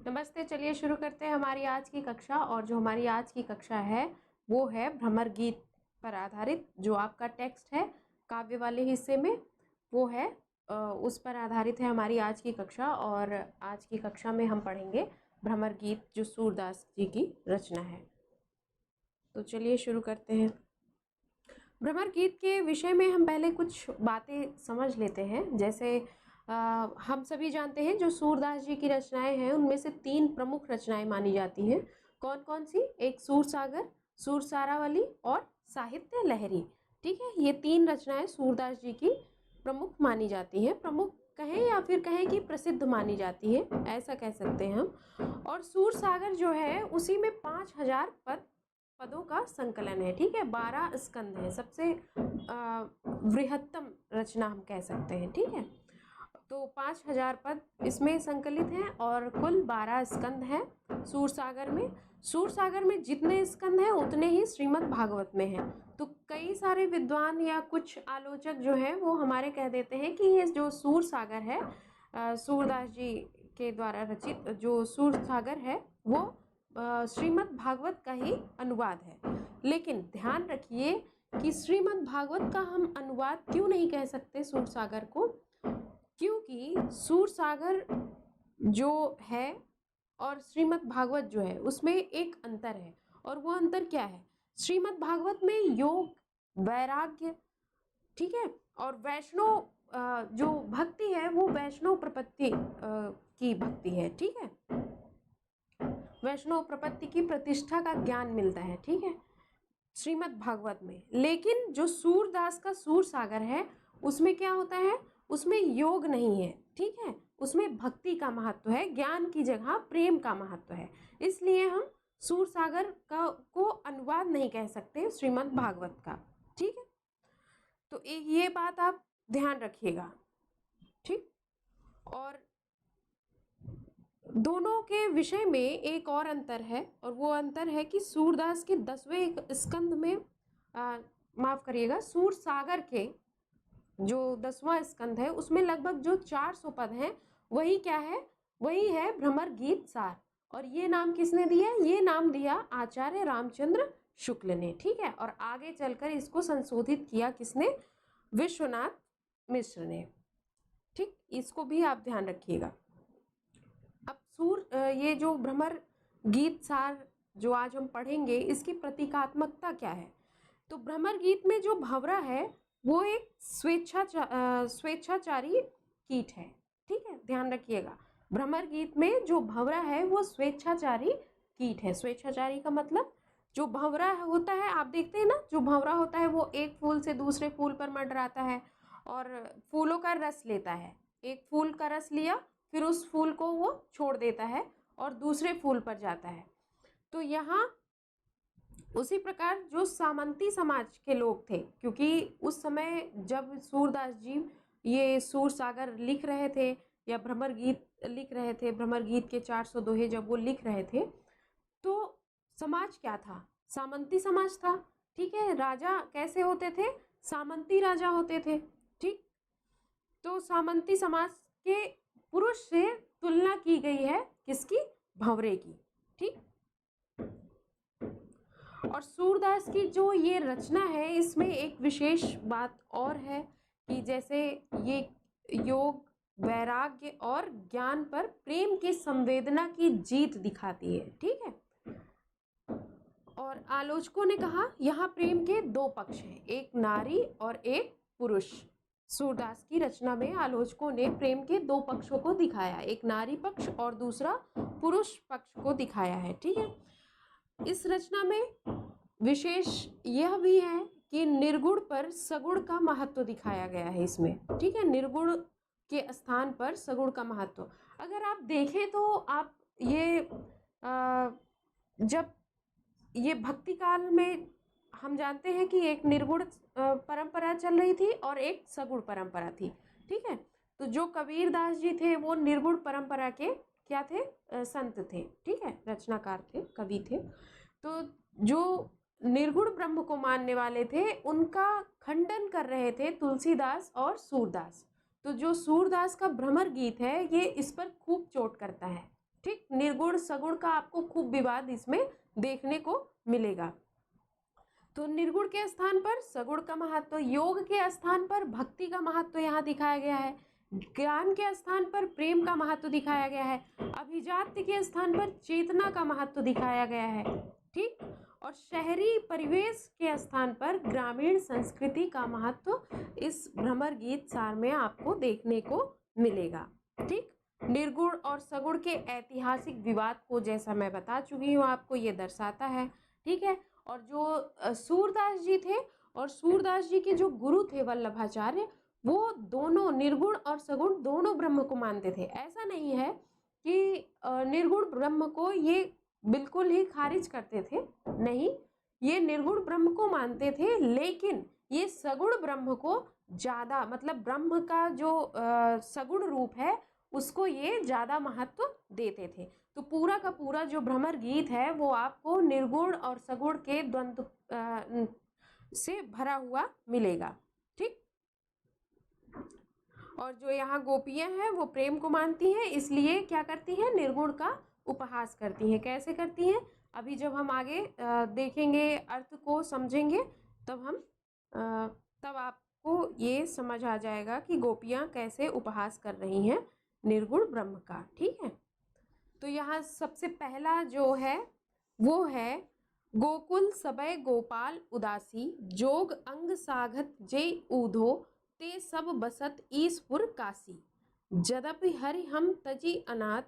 नमस्ते। चलिए शुरू करते हैं हमारी आज की कक्षा। और जो हमारी आज की कक्षा है वो है भ्रमर गीत पर आधारित। जो आपका टेक्स्ट है काव्य वाले हिस्से में वो है उस पर आधारित है हमारी आज की कक्षा। और आज की कक्षा में हम पढ़ेंगे भ्रमर गीत जो सूरदास जी की रचना है। तो चलिए शुरू करते हैं। भ्रमर गीत के विषय में हम पहले कुछ बातें समझ लेते हैं। जैसे हम सभी जानते हैं जो सूरदास जी की रचनाएं हैं उनमें से 3 प्रमुख रचनाएं मानी जाती हैं। कौन कौन सी? एक सूरसागर, सुरसारावली और साहित्य लहरी। ठीक है, ये 3 रचनाएं सूरदास जी की प्रमुख मानी जाती हैं। प्रमुख कहें या फिर कहें कि प्रसिद्ध मानी जाती है, ऐसा कह सकते हैं हम। और सूरसागर जो है उसी में 5000 पदों का संकलन है। ठीक है, 12 स्कंद है, सबसे बृहत्तम रचना हम कह सकते हैं। ठीक है, तो 5000 पद इसमें संकलित हैं और कुल 12 स्कंद हैं सूरसागर में। सूरसागर में जितने स्कंद हैं उतने ही श्रीमद् भागवत में हैं। तो कई सारे विद्वान या कुछ आलोचक जो हैं वो हमारे कह देते हैं कि ये जो सूरसागर है सूरदास जी के द्वारा रचित जो सूरसागर है वो श्रीमद् भागवत का ही अनुवाद है। लेकिन ध्यान रखिए कि श्रीमद् भागवत का हम अनुवाद क्यों नहीं कह सकते सूरसागर को, क्योंकि सूरसागर जो है और श्रीमद् भागवत जो है उसमें एक अंतर है। और वो अंतर क्या है? श्रीमद् भागवत में योग, वैराग्य, ठीक है, और वैष्णव जो भक्ति है वो वैष्णव प्रपत्ति की भक्ति है। ठीक है, वैष्णव प्रपत्ति की प्रतिष्ठा का ज्ञान मिलता है। ठीक है, श्रीमद् भागवत में। लेकिन जो सूरदास का सूरसागर है उसमें क्या होता है? उसमें योग नहीं है। ठीक है, उसमें भक्ति का महत्व है, ज्ञान की जगह प्रेम का महत्व है। इसलिए हम सूरसागर को अनुवाद नहीं कह सकते श्रीमद् भागवत का। ठीक है, तो ये बात आप ध्यान रखिएगा। ठीक, और दोनों के विषय में एक और अंतर है और वो अंतर है कि सूरदास के 10वें स्कंद में माफ करिएगा, सूरसागर के जो 10वां स्कंद है उसमें लगभग जो 400 पद हैं वही क्या है? वही है भ्रमर गीत सार। और ये नाम किसने दिया? ये नाम दिया आचार्य रामचंद्र शुक्ल ने। ठीक है, और आगे चलकर इसको संशोधित किया किसने? विश्वनाथ मिश्र ने। ठीक, इसको भी आप ध्यान रखिएगा। अब ये जो भ्रमर गीत सार जो आज हम पढ़ेंगे इसकी प्रतीकात्मकता क्या है? तो भ्रमर गीत में जो भंवरा है वो एक स्वेच्छाचारी कीट है। ठीक है, ध्यान रखिएगा। भ्रमर गीत में जो भंवरा है वो स्वेच्छाचारी कीट है। स्वेच्छाचारी का मतलब जो भंवरा होता है, आप देखते हैं ना, जो भंवरा होता है वो एक फूल से दूसरे फूल पर मंडराता है और फूलों का रस लेता है। एक फूल का रस लिया, फिर उस फूल को वो छोड़ देता है और दूसरे फूल पर जाता है। तो यहाँ उसी प्रकार जो सामंती समाज के लोग थे, क्योंकि उस समय जब सूरदास जी ये सूरसागर लिख रहे थे या भ्रमर गीत लिख रहे थे, भ्रमर गीत के 400 दोहे जब वो लिख रहे थे तो समाज क्या था? सामंती समाज था। ठीक है, राजा कैसे होते थे? सामंती राजा होते थे। ठीक, तो सामंती समाज के पुरुष से तुलना की गई है किसकी? भंवरे की। ठीक, और सूरदास की जो ये रचना है इसमें एक विशेष बात और है कि जैसे ये योग, वैराग्य और ज्ञान पर प्रेम की संवेदना की जीत दिखाती है। ठीक है, और आलोचकों ने कहा यहाँ प्रेम के 2 पक्ष हैं, एक नारी और एक पुरुष। सूरदास की रचना में आलोचकों ने प्रेम के 2 पक्षों को दिखाया, एक नारी पक्ष और दूसरा पुरुष पक्ष को दिखाया है। ठीक है, इस रचना में विशेष यह भी है कि निर्गुण पर सगुण का महत्व दिखाया गया है इसमें। ठीक है, निर्गुण के स्थान पर सगुण का महत्व। अगर आप देखें तो आप ये जब ये भक्ति काल में हम जानते हैं कि एक निर्गुण परंपरा चल रही थी और एक सगुण परंपरा थी। ठीक है, तो जो कबीरदास जी थे वो निर्गुण परंपरा के क्या थे? संत थे। ठीक है, रचनाकार थे, कवि थे। तो जो निर्गुण ब्रह्म को मानने वाले थे उनका खंडन कर रहे थे तुलसीदास और सूरदास। तो जो सूरदास का भ्रमर गीत है ये इस पर खूब चोट करता है। ठीक, निर्गुण सगुण का आपको खूब विवाद इसमें देखने को मिलेगा। तो निर्गुण के स्थान पर सगुण का महत्व, योग के स्थान पर भक्ति का महत्व यहाँ दिखाया गया है, ज्ञान के स्थान पर प्रेम का महत्व दिखाया गया है, अभिजात्य के स्थान पर चेतना का महत्व दिखाया गया है, ठीक। और शहरी परिवेश के स्थान पर ग्रामीण संस्कृति का महत्व इस भ्रमर गीत सार में आपको देखने को मिलेगा, ठीक। निर्गुण और सगुण के ऐतिहासिक विवाद को जैसा मैं बता चुकी हूँ आपको, ये दर्शाता है, ठीक है। और जो सूरदास जी थे और सूरदास जी के जो गुरु थे वल्लभाचार्य, वो दोनों निर्गुण और सगुण दोनों ब्रह्म को मानते थे। ऐसा नहीं है कि निर्गुण ब्रह्म को ये बिल्कुल ही खारिज करते थे, नहीं, ये निर्गुण ब्रह्म को मानते थे, लेकिन ये सगुण ब्रह्म को ज़्यादा, मतलब ब्रह्म का जो सगुण रूप है उसको ये ज़्यादा महत्व देते थे। तो पूरा का पूरा जो भ्रमर गीत है वो आपको निर्गुण और सगुण के द्वंद्व से भरा हुआ मिलेगा, ठीक। और जो यहाँ गोपियाँ हैं वो प्रेम को मानती हैं, इसलिए क्या करती हैं, निर्गुण का उपहास करती हैं। कैसे करती हैं, अभी जब हम आगे देखेंगे, अर्थ को समझेंगे, तब आपको ये समझ आ जाएगा कि गोपियाँ कैसे उपहास कर रही हैं निर्गुण ब्रह्म का, ठीक है। तो यहाँ सबसे पहला जो है वो है, गोकुल सबय गोपाल उदासी, जोग अंग साघत जय ऊधो, ते सब बसत ईसपुर काशी, जदपि हरि हम तजी अनाथ,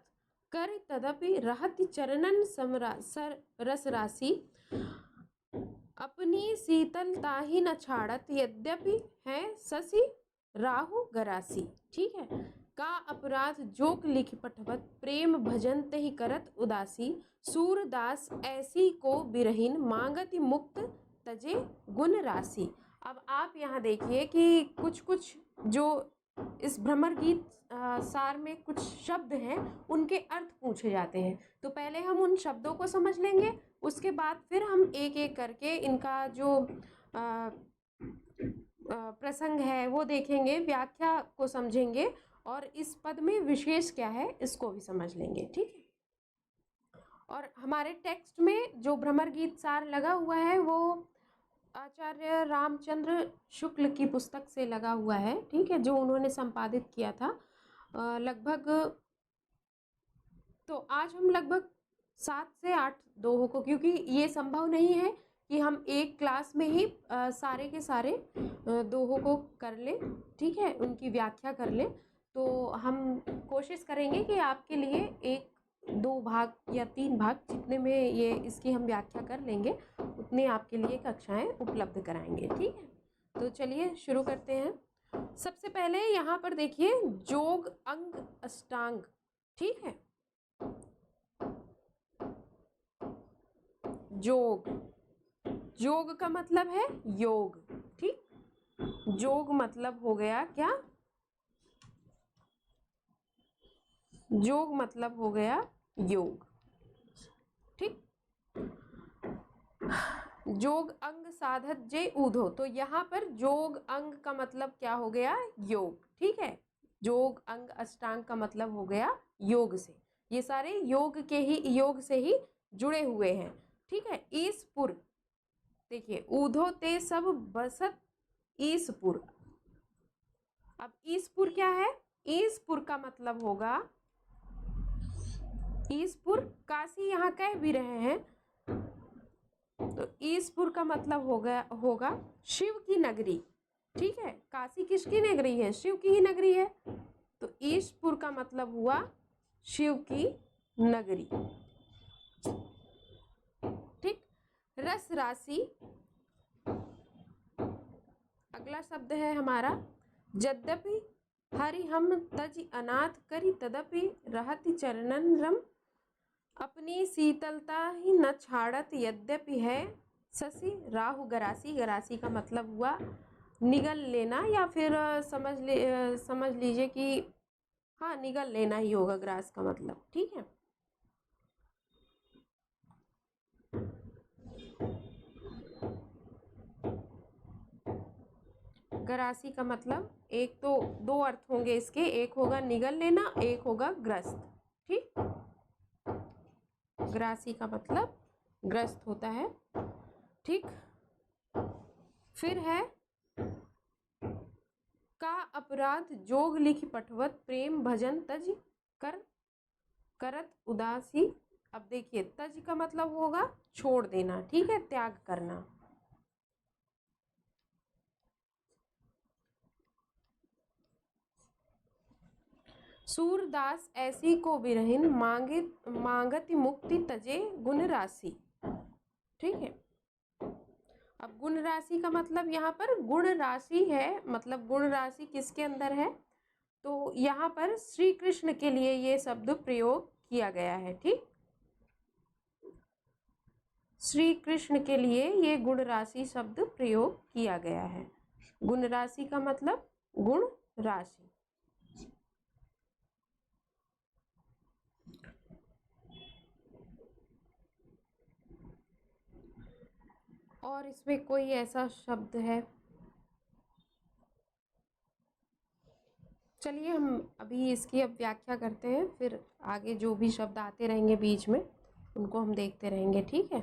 कर तदपि रहत चरणन रस राशि, अपनी शीतलता ही न छाड़त, यद्यपि है शशि राहु गरासी, ठीक है। का अपराध जोक लिख पठवत, प्रेम भजन तहि करत उदासी, सूरदास ऐसी को बिरहीन, मांगति मुक्त तजे गुण राशि। अब आप यहाँ देखिए कि कुछ कुछ जो इस भ्रमर गीत सार में कुछ शब्द हैं उनके अर्थ पूछे जाते हैं। तो पहले हम उन शब्दों को समझ लेंगे, उसके बाद फिर हम एक एक करके इनका जो प्रसंग है वो देखेंगे, व्याख्या को समझेंगे, और इस पद में विशेष क्या है इसको भी समझ लेंगे, ठीक है। और हमारे टेक्स्ट में जो भ्रमर गीत सार लगा हुआ है वो आचार्य रामचंद्र शुक्ल की पुस्तक से लगा हुआ है, ठीक है, जो उन्होंने संपादित किया था लगभग। तो आज हम लगभग 7 से 8 दोहों को, क्योंकि ये संभव नहीं है कि हम एक क्लास में ही सारे के सारे दोहों को कर लें, ठीक है, उनकी व्याख्या कर लें। तो हम कोशिश करेंगे कि आपके लिए 1, 2 भाग या 3 भाग, जितने में ये इसकी हम व्याख्या कर लेंगे उतने आपके लिए कक्षाएं उपलब्ध कराएंगे, ठीक है। तो चलिए शुरू करते हैं। सबसे पहले यहाँ पर देखिए, जोग अंग अष्टांग, ठीक है। जोग, जोग का मतलब है योग, ठीक। जोग मतलब हो गया क्या, जोग मतलब हो गया योग, ठीक। जोग अंग साधत जय ऊधो, तो यहाँ पर जोग अंग का मतलब क्या हो गया, योग, ठीक है। जोग अंग अष्टांग का मतलब हो गया योग से, ये सारे योग से ही जुड़े हुए हैं, ठीक है। ईसपुर, देखिए, ऊधो ते सब बसत ईसपुर। अब ईसपुर क्या है, ईसपुर का मतलब होगा, ईसपुर काशी यहाँ कह भी रहे हैं, तो ईसपुर का मतलब होगा शिव की नगरी, ठीक है। काशी किसकी नगरी है, शिव की ही नगरी है, तो ईसपुर का मतलब हुआ शिव की नगरी, ठीक। रस राशि, अगला शब्द है हमारा, यद्यपि हरि हम तज अनाथ करी, तदपि रहति चरणन रम, अपनी शीतलता ही न छाड़त, यद्यपि है शशि राहु गरासी। गरासी का मतलब हुआ निगल लेना, या फिर समझ लीजिए कि हाँ, निगल लेना ही होगा ग्रास का मतलब, ठीक है। गरासी का मतलब, एक तो 2 अर्थ होंगे इसके, एक होगा निगल लेना, एक होगा ग्रस्त, ठीक। ग्रासी का मतलब ग्रस्त होता है। ठीक, फिर है का अपराध जोग लिख पठवत प्रेम भजन तज कर करत उदासी। अब देखिए तज का मतलब होगा छोड़ देना, ठीक है, त्याग करना। सूरदास ऐसी को बिरहिन मांगे मांगत मुक्ति तजे गुण राशि। ठीक है, अब गुण राशि का मतलब यहाँ पर गुण राशि है, मतलब गुण राशि किसके अंदर है, तो यहाँ पर श्री कृष्ण के लिए ये शब्द प्रयोग किया गया है। ठीक, श्री कृष्ण के लिए ये गुण राशि शब्द प्रयोग किया गया है। गुण राशि का मतलब गुण राशि। और इसमें कोई ऐसा शब्द है, चलिए हम अभी इसकी अब व्याख्या करते हैं, फिर आगे जो भी शब्द आते रहेंगे बीच में उनको हम देखते रहेंगे। ठीक है,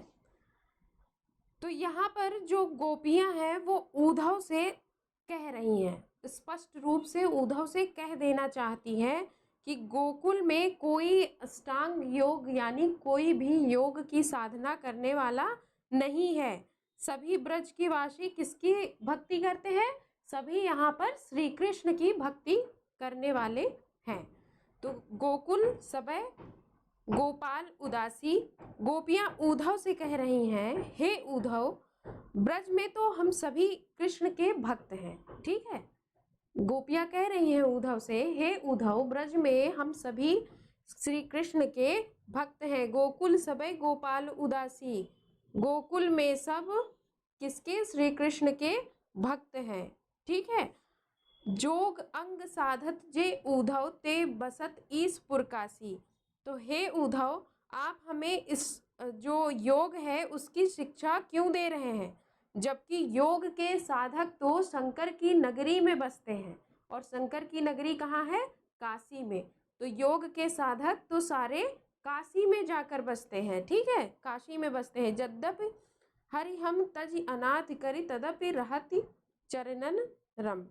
तो यहाँ पर जो गोपियां हैं वो उद्धव से कह रही हैं, स्पष्ट रूप से उद्धव से कह देना चाहती हैं कि गोकुल में कोई अष्टांग योग यानी कोई भी योग की साधना करने वाला नहीं है। सभी ब्रज की वासी किसकी भक्ति करते हैं, सभी यहाँ पर श्री कृष्ण की भक्ति करने वाले हैं। तो गोकुल सबय गोपाल उदासी, गोपियां उद्धव से कह रही हैं, हे उद्धव ब्रज में तो हम सभी कृष्ण के भक्त हैं। ठीक है, गोपियां कह रही हैं उद्धव से, हे उद्धव ब्रज में हम सभी श्री कृष्ण के भक्त हैं। गोकुल सबय गोपाल उदासी, गोकुल में सब किसके, श्री कृष्ण के भक्त हैं। ठीक है, जोग अंग साधत जे उद्धव ते बसत ईस पुरकासी। तो हे उद्धव आप हमें इस जो योग है उसकी शिक्षा क्यों दे रहे हैं, जबकि योग के साधक तो शंकर की नगरी में बसते हैं, और शंकर की नगरी कहाँ है, काशी में। तो योग के साधक तो सारे काशी में जाकर बसते हैं। ठीक है, काशी में बसते हैं। यद्यपि हरि हम तज अनाथ करी तदपि रहति चरणन रम।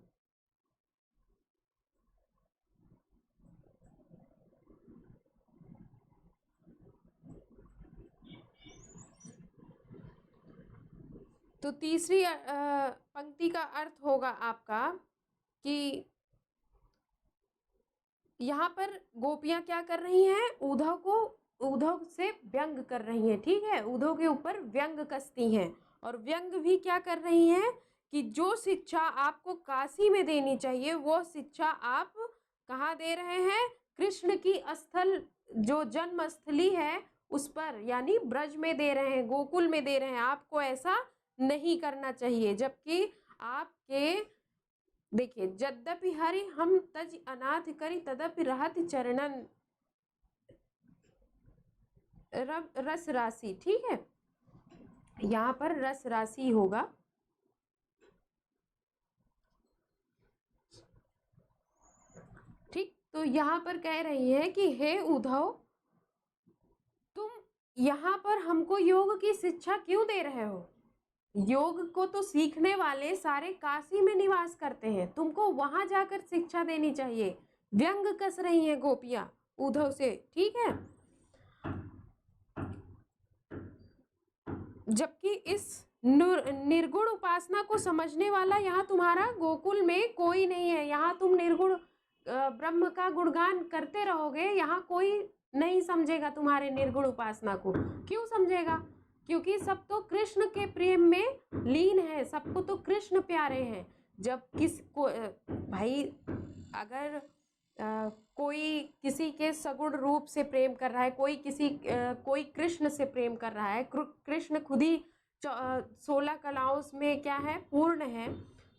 तो तीसरी पंक्ति का अर्थ होगा आपका कि यहाँ पर गोपियां क्या कर रही हैं, उद्धव से व्यंग कर रही हैं। ठीक है, उद्धव के ऊपर व्यंग कसती हैं, और व्यंग भी क्या कर रही हैं कि जो शिक्षा आपको काशी में देनी चाहिए वो शिक्षा आप कहाँ दे रहे हैं, कृष्ण की स्थल जो जन्म स्थली है उस पर यानी ब्रज में दे रहे हैं, गोकुल में दे रहे हैं। आपको ऐसा नहीं करना चाहिए, जबकि आपके देखिए यद्यपि हरि हम तज अनाथ करी तदपि रहत चरणन रस राशि। ठीक है, यहाँ पर रस राशि होगा। ठीक, तो यहाँ पर कह रही है कि हे उद्धव तुम यहाँ पर हमको योग की शिक्षा क्यों दे रहे हो, योग को तो सीखने वाले सारे काशी में निवास करते हैं, तुमको वहां जाकर शिक्षा देनी चाहिए। व्यंग कस रही हैं गोपियां उद्धव से। ठीक है, जबकि इस निर्गुण उपासना को समझने वाला यहाँ तुम्हारा गोकुल में कोई नहीं है। यहाँ तुम निर्गुण ब्रह्म का गुणगान करते रहोगे, यहाँ कोई नहीं समझेगा तुम्हारे निर्गुण उपासना को। क्यों समझेगा, क्योंकि सब तो कृष्ण के प्रेम में लीन है, सबको तो कृष्ण प्यारे हैं। जब भाई अगर कोई किसी के सगुण रूप से प्रेम कर रहा है, कोई कृष्ण से प्रेम कर रहा है, कृष्ण खुद ही 16 कलाओं में क्या है, पूर्ण है।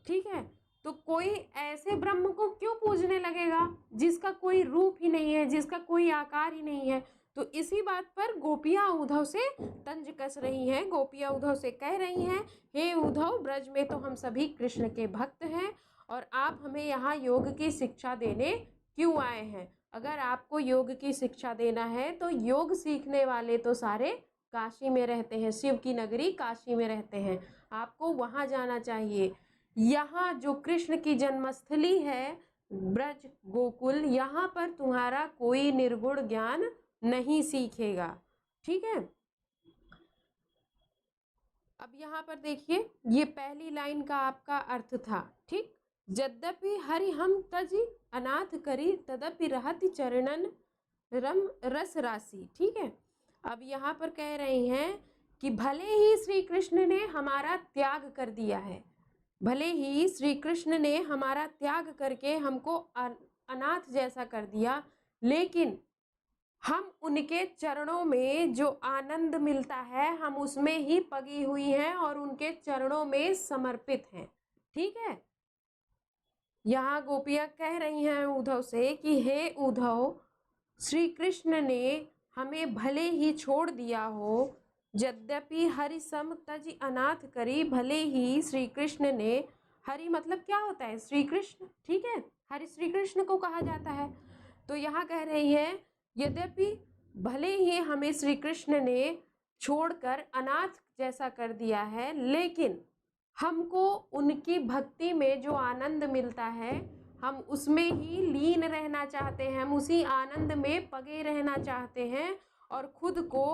ठीक है, तो कोई ऐसे ब्रह्म को क्यों पूजने लगेगा जिसका कोई रूप ही नहीं है, जिसका कोई आकार ही नहीं है। तो इसी बात पर गोपियां उद्धव से तंज कस रही हैं। गोपियां उद्धव से कह रही हैं, हे उद्धव ब्रज में तो हम सभी कृष्ण के भक्त हैं और आप हमें यहाँ योग की शिक्षा देने क्यों आए हैं। अगर आपको योग की शिक्षा देना है तो योग सीखने वाले तो सारे काशी में रहते हैं, शिव की नगरी काशी में रहते हैं, आपको वहाँ जाना चाहिए। यहाँ जो कृष्ण की जन्मस्थली है ब्रज गोकुल, यहाँ पर तुम्हारा कोई निर्गुण ज्ञान नहीं सीखेगा। ठीक है, अब यहाँ पर देखिए, ये पहली लाइन का आपका अर्थ था। ठीक, यद्यपि हरि हम तज अनाथ करी तदपि रहति चरणन रम रस राशि। ठीक है, अब यहाँ पर कह रहे हैं कि भले ही श्री कृष्ण ने हमारा त्याग कर दिया है, भले ही श्री कृष्ण ने हमारा त्याग करके हमको अनाथ जैसा कर दिया, लेकिन हम उनके चरणों में जो आनंद मिलता है हम उसमें ही पगी हुई हैं और उनके चरणों में समर्पित हैं। ठीक है, यहाँ गोपियाँ कह रही हैं उद्धव से कि हे उद्धव, श्री कृष्ण ने हमें भले ही छोड़ दिया हो, यद्यपि हरि सम तज अनाथ करी, भले ही श्री कृष्ण ने, हरि मतलब क्या होता है, श्री कृष्ण। ठीक है, हरि श्री कृष्ण को कहा जाता है। तो यहाँ कह रही है यद्यपि भले ही हमें श्री कृष्ण ने छोड़कर अनाथ जैसा कर दिया है, लेकिन हमको उनकी भक्ति में जो आनंद मिलता है हम उसमें ही लीन रहना चाहते हैं, हम उसी आनंद में पगे रहना चाहते हैं और खुद को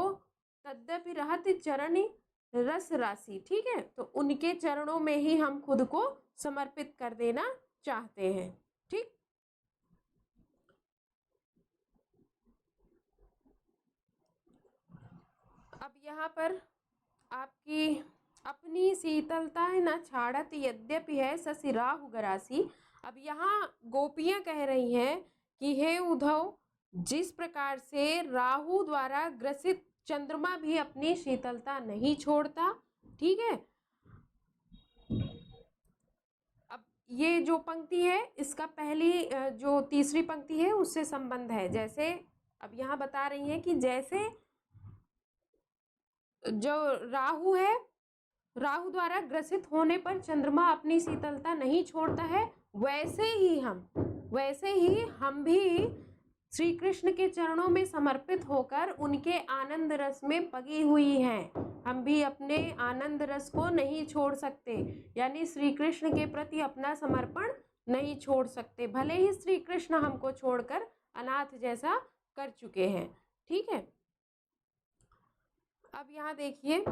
तद्यपि रहत चरण रस राशि। ठीक है, तो उनके चरणों में ही हम खुद को समर्पित कर देना चाहते हैं। ठीक, अब यहाँ पर आपकी अपनी शीतलता है ना छाड़त यद्यपि है शशि राहु गरासी। अब यहाँ गोपियाँ कह रही हैं कि हे उद्धव, जिस प्रकार से राहु द्वारा ग्रसित चंद्रमा भी अपनी शीतलता नहीं छोड़ता। ठीक है, अब ये जो पंक्ति है इसका पहली जो तीसरी पंक्ति है उससे संबंध है। जैसे अब यहाँ बता रही हैं कि जैसे जो राहु है, राहु द्वारा ग्रसित होने पर चंद्रमा अपनी शीतलता नहीं छोड़ता है, वैसे ही हम भी श्री कृष्ण के चरणों में समर्पित होकर उनके आनंद रस में पगी हुई हैं। हम भी अपने आनंद रस को नहीं छोड़ सकते, यानी श्री कृष्ण के प्रति अपना समर्पण नहीं छोड़ सकते, भले ही श्री कृष्ण हमको छोड़कर अनाथ जैसा कर चुके हैं। ठीक है, अब यहाँ देखिए,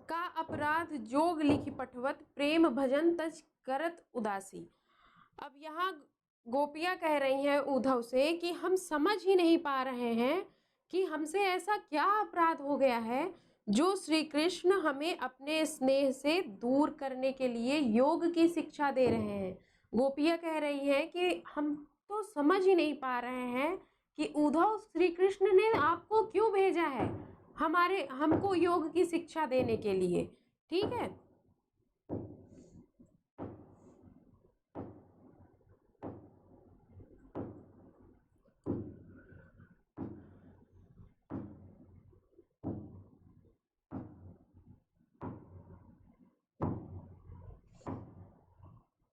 का अपराध जोग लिखि पठवत प्रेम भजन तज करत उदासी। अब यहाँ गोपियाँ कह रही हैं उद्धव से कि हम समझ ही नहीं पा रहे हैं कि हमसे ऐसा क्या अपराध हो गया है जो श्री कृष्ण हमें अपने स्नेह से दूर करने के लिए योग की शिक्षा दे रहे हैं। गोपियाँ कह रही हैं कि हम तो समझ ही नहीं पा रहे हैं कि उद्धव श्री कृष्ण ने आपको क्यों भेजा है हमको योग की शिक्षा देने के लिए। ठीक है,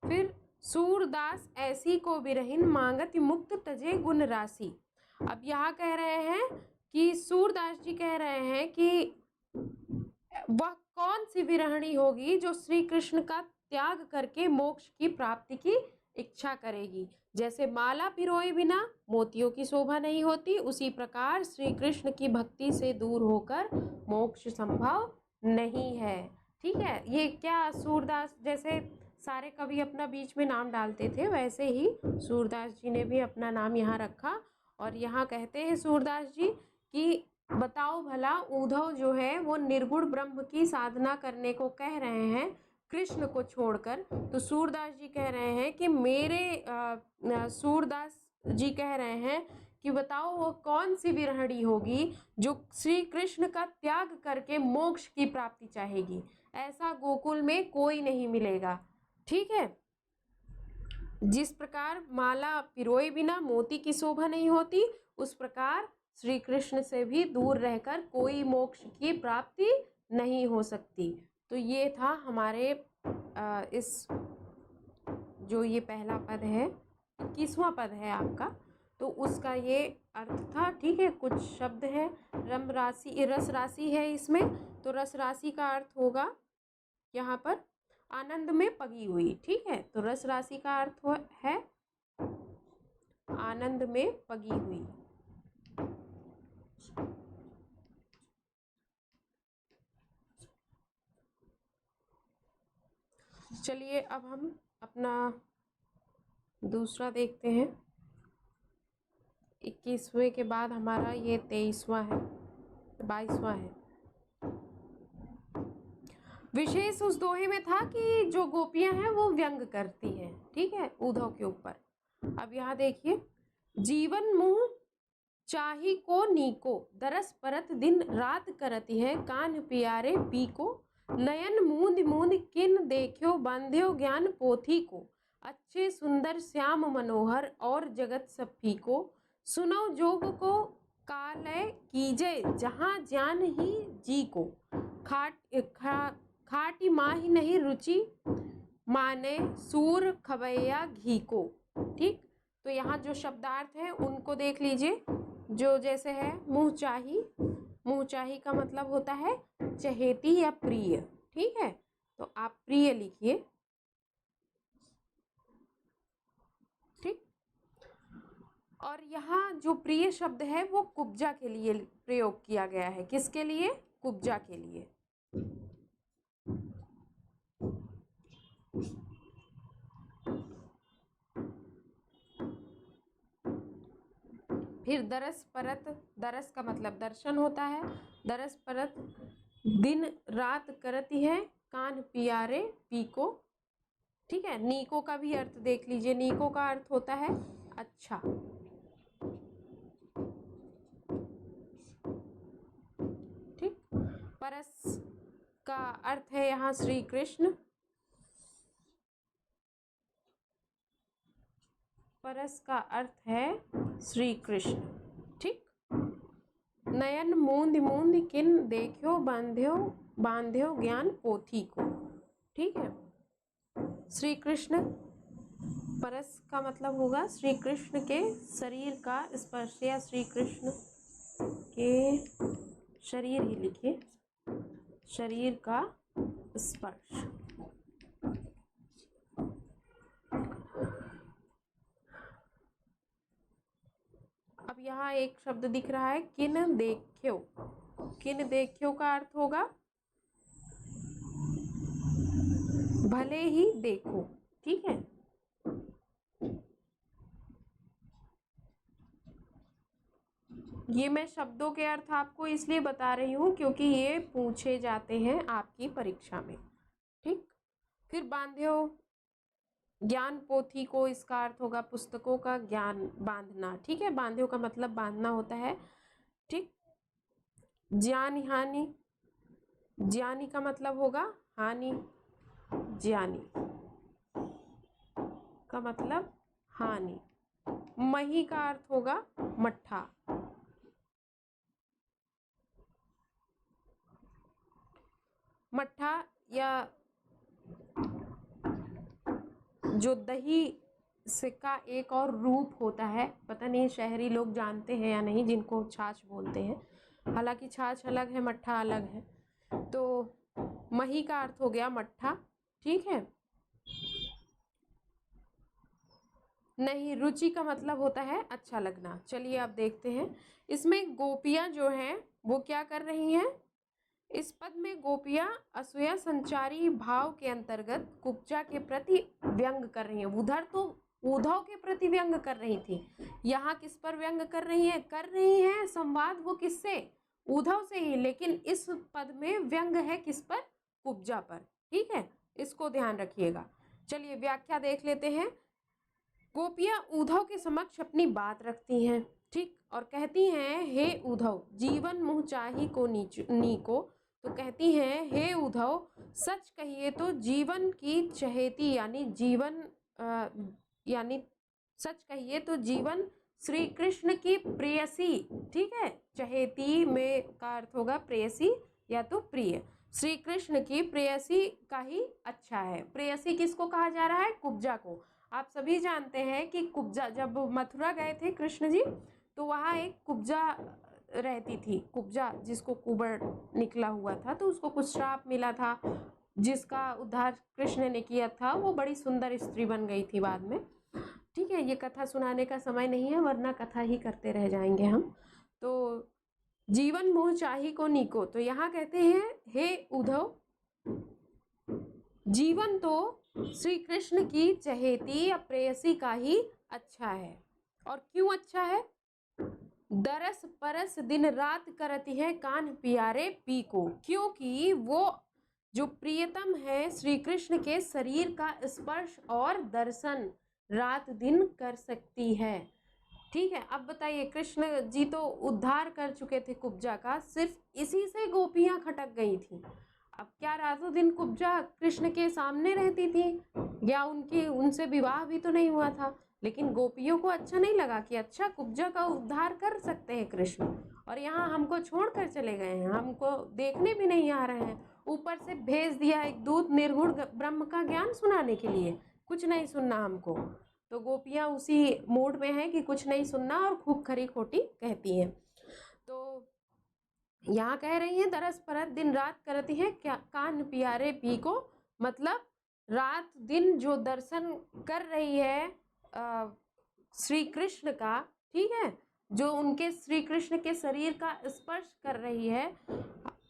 फिर सूरदास ऐसी को विरहिन मांगत मुक्त तजे गुण राशि। अब यहाँ कह रहे हैं कि सूरदास जी कह रहे हैं कि वह कौन सी विरहणी होगी जो श्री कृष्ण का त्याग करके मोक्ष की प्राप्ति की इच्छा करेगी। जैसे माला पिरोए बिना मोतियों की शोभा नहीं होती, उसी प्रकार श्री कृष्ण की भक्ति से दूर होकर मोक्ष संभव नहीं है। ठीक है, ये क्या सूरदास जैसे सारे कवि अपना बीच में नाम डालते थे, वैसे ही सूरदास जी ने भी अपना नाम यहाँ रखा। और यहाँ कहते हैं सूरदास जी कि बताओ भला उद्धव जो है वो निर्गुण ब्रह्म की साधना करने को कह रहे हैं कृष्ण को छोड़कर, तो सूरदास जी कह रहे हैं कि सूरदास जी कह रहे हैं कि बताओ वो कौन सी विरहणी होगी जो श्री कृष्ण का त्याग करके मोक्ष की प्राप्ति चाहेगी। ऐसा गोकुल में कोई नहीं मिलेगा। ठीक है, जिस प्रकार माला पिरोए बिना मोती की शोभा नहीं होती, उस प्रकार श्री कृष्ण से भी दूर रहकर कोई मोक्ष की प्राप्ति नहीं हो सकती। तो ये था हमारे इस जो ये पहला पद है, 21वां पद है आपका, तो उसका ये अर्थ था। ठीक है, कुछ शब्द है, रम राशि, रस राशि है इसमें, तो रस राशि का अर्थ होगा यहाँ पर आनंद में पगी हुई। ठीक है, तो रस राशि का अर्थ है आनंद में पगी हुई। चलिए अब हम अपना दूसरा देखते हैं। 21वें के बाद हमारा ये 23वां है, 22वां है। विशेष उस दोहे में था कि जो गोपियां हैं वो व्यंग करती हैं। ठीक है, उद्धव के ऊपर। अब यहाँ देखिए, जीवन मुँह चाही को नीको, दरस परत दिन रात करती है, कान पियारे पी को, नयन मूंद मूंद किन देखियो, बांध्यो ज्ञान पोथी को, अच्छे सुंदर श्याम मनोहर और जगत सब फीको, सुनो जोग को कालय कीजय, जहाँ ज्ञान ही जी को, खाटी माही नहीं रुचि, माने सूर खबैया घी को। ठीक, तो यहाँ जो शब्दार्थ है उनको देख लीजिए। जो जैसे है मुँह चाही, मुँह चाही का मतलब होता है चहेती या प्रिय। ठीक है, तो आप प्रिय लिखिए। ठीक, और यहाँ जो प्रिय शब्द है वो कुब्जा के लिए प्रयोग किया गया है। किसके लिए? कुब्जा के लिए। फिर दरस परत, दरस का मतलब दर्शन होता है। दरस परत दिन रात करती है, कान पियारे पीको। ठीक है, नीको का भी अर्थ देख लीजिए। नीको का अर्थ होता है अच्छा। ठीक, परस का अर्थ है यहाँ श्री कृष्ण। परस का अर्थ है श्री कृष्ण। ठीक, नयन मूंद मूंद किन देखियो, बांध्यो बांध्यो ज्ञान पोथी को। ठीक है, श्री कृष्ण, परस का मतलब होगा श्री कृष्ण के शरीर का स्पर्श, या श्री कृष्ण के शरीर ही लिखिए, शरीर का स्पर्श। अब यहाँ एक शब्द दिख रहा है किन देखियो। किन देखियो का अर्थ होगा भले ही देखो। ठीक है, ये मैं शब्दों के अर्थ आपको इसलिए बता रही हूँ क्योंकि ये पूछे जाते हैं आपकी परीक्षा में। ठीक, फिर बांध्यो, ज्ञान पोथी को, इसका अर्थ होगा पुस्तकों का ज्ञान बांधना। ठीक है, बांध्यो का मतलब बांधना होता है। ठीक, ज्ञान हानि, ज्ञानी का मतलब होगा हानि, ज्ञानी का मतलब हानि। मही का अर्थ होगा मट्ठा। मट्ठा या जो दही से का एक और रूप होता है, पता नहीं शहरी लोग जानते हैं या नहीं, जिनको छाछ बोलते हैं। हालांकि छाछ अलग है, मट्ठा अलग है। तो मही का अर्थ हो गया मट्ठा। ठीक है, नहीं, रुचि का मतलब होता है अच्छा लगना। चलिए अब देखते हैं, इसमें गोपियां जो हैं वो क्या कर रही हैं। इस पद में गोपियां असूया संचारी भाव के अंतर्गत कुब्जा के प्रति व्यंग कर रही हैं। उधर तो उद्धव के प्रति व्यंग कर रही थी, यहाँ किस पर व्यंग कर रही है? कर रही है संवाद वो किससे? उद्धव से ही, लेकिन इस पद में व्यंग है किस पर? कुब्जा पर। ठीक है, इसको ध्यान रखिएगा। चलिए व्याख्या देख लेते हैं। गोपियां उद्धव के समक्ष अपनी बात रखती हैं। ठीक, और कहती हैं हे उद्धव, जीवन मुँह चाही को नीको। तो कहती हैं हे उद्धव, सच कहिए तो जीवन की चहेती यानी जीवन यानी सच कहिए तो जीवन श्री कृष्ण की प्रेयसी। ठीक है, चहेती में का अर्थ होगा प्रेयसी या तो प्रिय। श्री कृष्ण की प्रेयसी का ही अच्छा है। प्रेयसी किसको कहा जा रहा है? कुब्जा को। आप सभी जानते हैं कि कुब्जा, जब मथुरा गए थे कृष्ण जी तो वहाँ एक कुब्जा रहती थी, कुब्जा जिसको कुबड़ निकला हुआ था, तो उसको कुछ श्राप मिला था, जिसका उद्धार कृष्ण ने किया था। वो बड़ी सुंदर स्त्री बन गई थी बाद में। ठीक है, ये कथा सुनाने का समय नहीं है, वरना कथा ही करते रह जाएंगे हम। तो जीवन मोह चाही को नीको, तो यहाँ कहते हैं हे उद्धव, जीवन तो श्री कृष्ण की चहेती या प्रेयसी का ही अच्छा है। और क्यों अच्छा है? दरस परस दिन रात करती है कान पियारे पी को, क्योंकि वो जो प्रियतम है श्री कृष्ण के शरीर का स्पर्श और दर्शन रात दिन कर सकती है। ठीक है, अब बताइए, कृष्ण जी तो उद्धार कर चुके थे कुब्जा का, सिर्फ इसी से गोपियां खटक गई थी। अब क्या रातों दिन कुब्जा कृष्ण के सामने रहती थी, या उनसे विवाह भी तो नहीं हुआ था, लेकिन गोपियों को अच्छा नहीं लगा कि अच्छा कुब्जा का उद्धार कर सकते हैं कृष्ण, और यहाँ हमको छोड़कर चले गए हैं, हमको देखने भी नहीं आ रहे हैं, ऊपर से भेज दिया एक दूत निर्गुण ब्रह्म का ज्ञान सुनाने के लिए, कुछ नहीं सुनना हमको। तो गोपियां उसी मूड में हैं कि कुछ नहीं सुनना और खूब खरी खोटी कहती हैं। तो यहाँ कह रही हैं दरस परत दिन रात करती है क्या कान प्यारे पी को, मतलब रात दिन जो दर्शन कर रही है श्री कृष्ण का, ठीक है, जो उनके श्री कृष्ण के शरीर का स्पर्श कर रही है,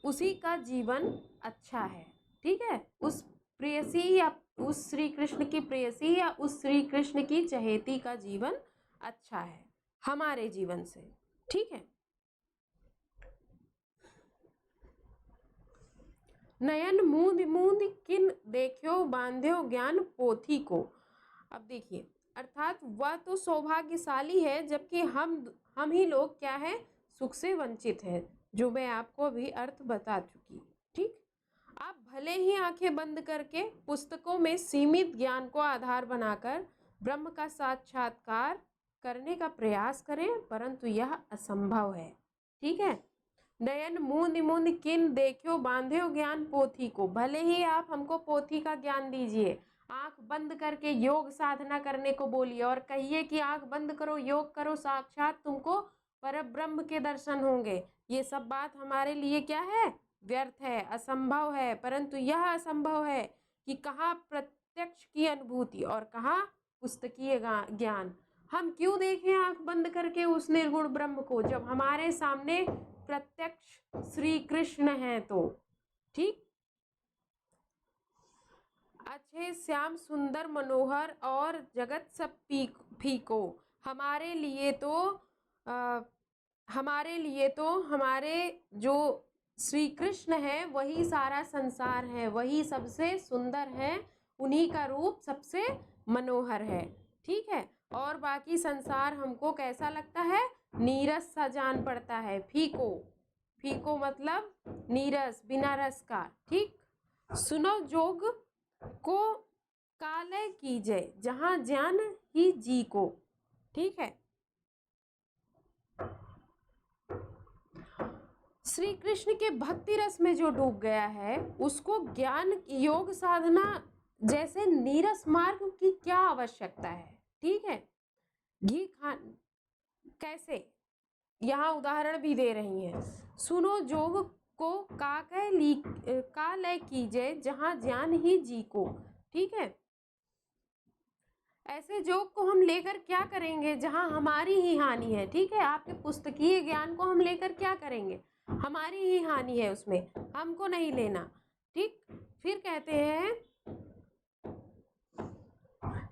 उसी का जीवन अच्छा है। ठीक है, उस प्रेयसी या उस श्री कृष्ण की प्रेयसी या उस श्री कृष्ण की चहेती का जीवन अच्छा है हमारे जीवन से। ठीक है, नयन मूंद मूंद किन देखियो बांध्यो ज्ञान पोथी को। अब देखिए, अर्थात वह तो सौभाग्यशाली है, जबकि हम ही लोग क्या है, सुख से वंचित है, जो मैं आपको अभी अर्थ बता चुकी। ठीक, आप भले ही आंखें बंद करके पुस्तकों में सीमित ज्ञान को आधार बनाकर ब्रह्म का साक्षात्कार करने का प्रयास करें, परंतु यह असंभव है। ठीक है, नयन मूंद मूंद किन देखियो बांध्यो ज्ञान पोथी को, भले ही आप हमको पोथी का ज्ञान दीजिए, आंख बंद करके योग साधना करने को बोलिए और कहिए कि आंख बंद करो, योग करो, साक्षात तुमको परब्रह्म के दर्शन होंगे, ये सब बात हमारे लिए क्या है, व्यर्थ है, असंभव है। परंतु यह असंभव है कि कहाँ प्रत्यक्ष की अनुभूति और कहाँ पुस्तकीय ज्ञान। हम क्यों देखें आंख बंद करके उस निर्गुण ब्रह्म को, जब हमारे सामने प्रत्यक्ष श्री कृष्ण है तो। ठीक, अच्छे श्याम सुंदर मनोहर और जगत सब फीको, हमारे लिए तो हमारे जो श्री कृष्ण है वही सारा संसार है, वही सबसे सुंदर है, उन्हीं का रूप सबसे मनोहर है। ठीक है, और बाकी संसार हमको कैसा लगता है, नीरस सा जान पड़ता है, फीको, फीको मतलब नीरस, बिना रस का। ठीक, सुनो जोग को कालय कीजिए जहां ज्ञान ही जी को। ठीक है, श्री कृष्ण के भक्ति रस में जो डूब गया है उसको ज्ञान योग साधना जैसे नीरस मार्ग की क्या आवश्यकता है। ठीक है, घी खान कैसे, यहाँ उदाहरण भी दे रही हैं, सुनो जोग को कालय कीजिए जहां ज्ञान ही जी को। ठीक है, ऐसे जोग को हम लेकर क्या करेंगे जहां हमारी ही हानि है। ठीक है, आपके पुस्तकीय ज्ञान को हम लेकर क्या करेंगे, हमारी ही हानि है उसमें, हमको नहीं लेना। ठीक, फिर कहते हैं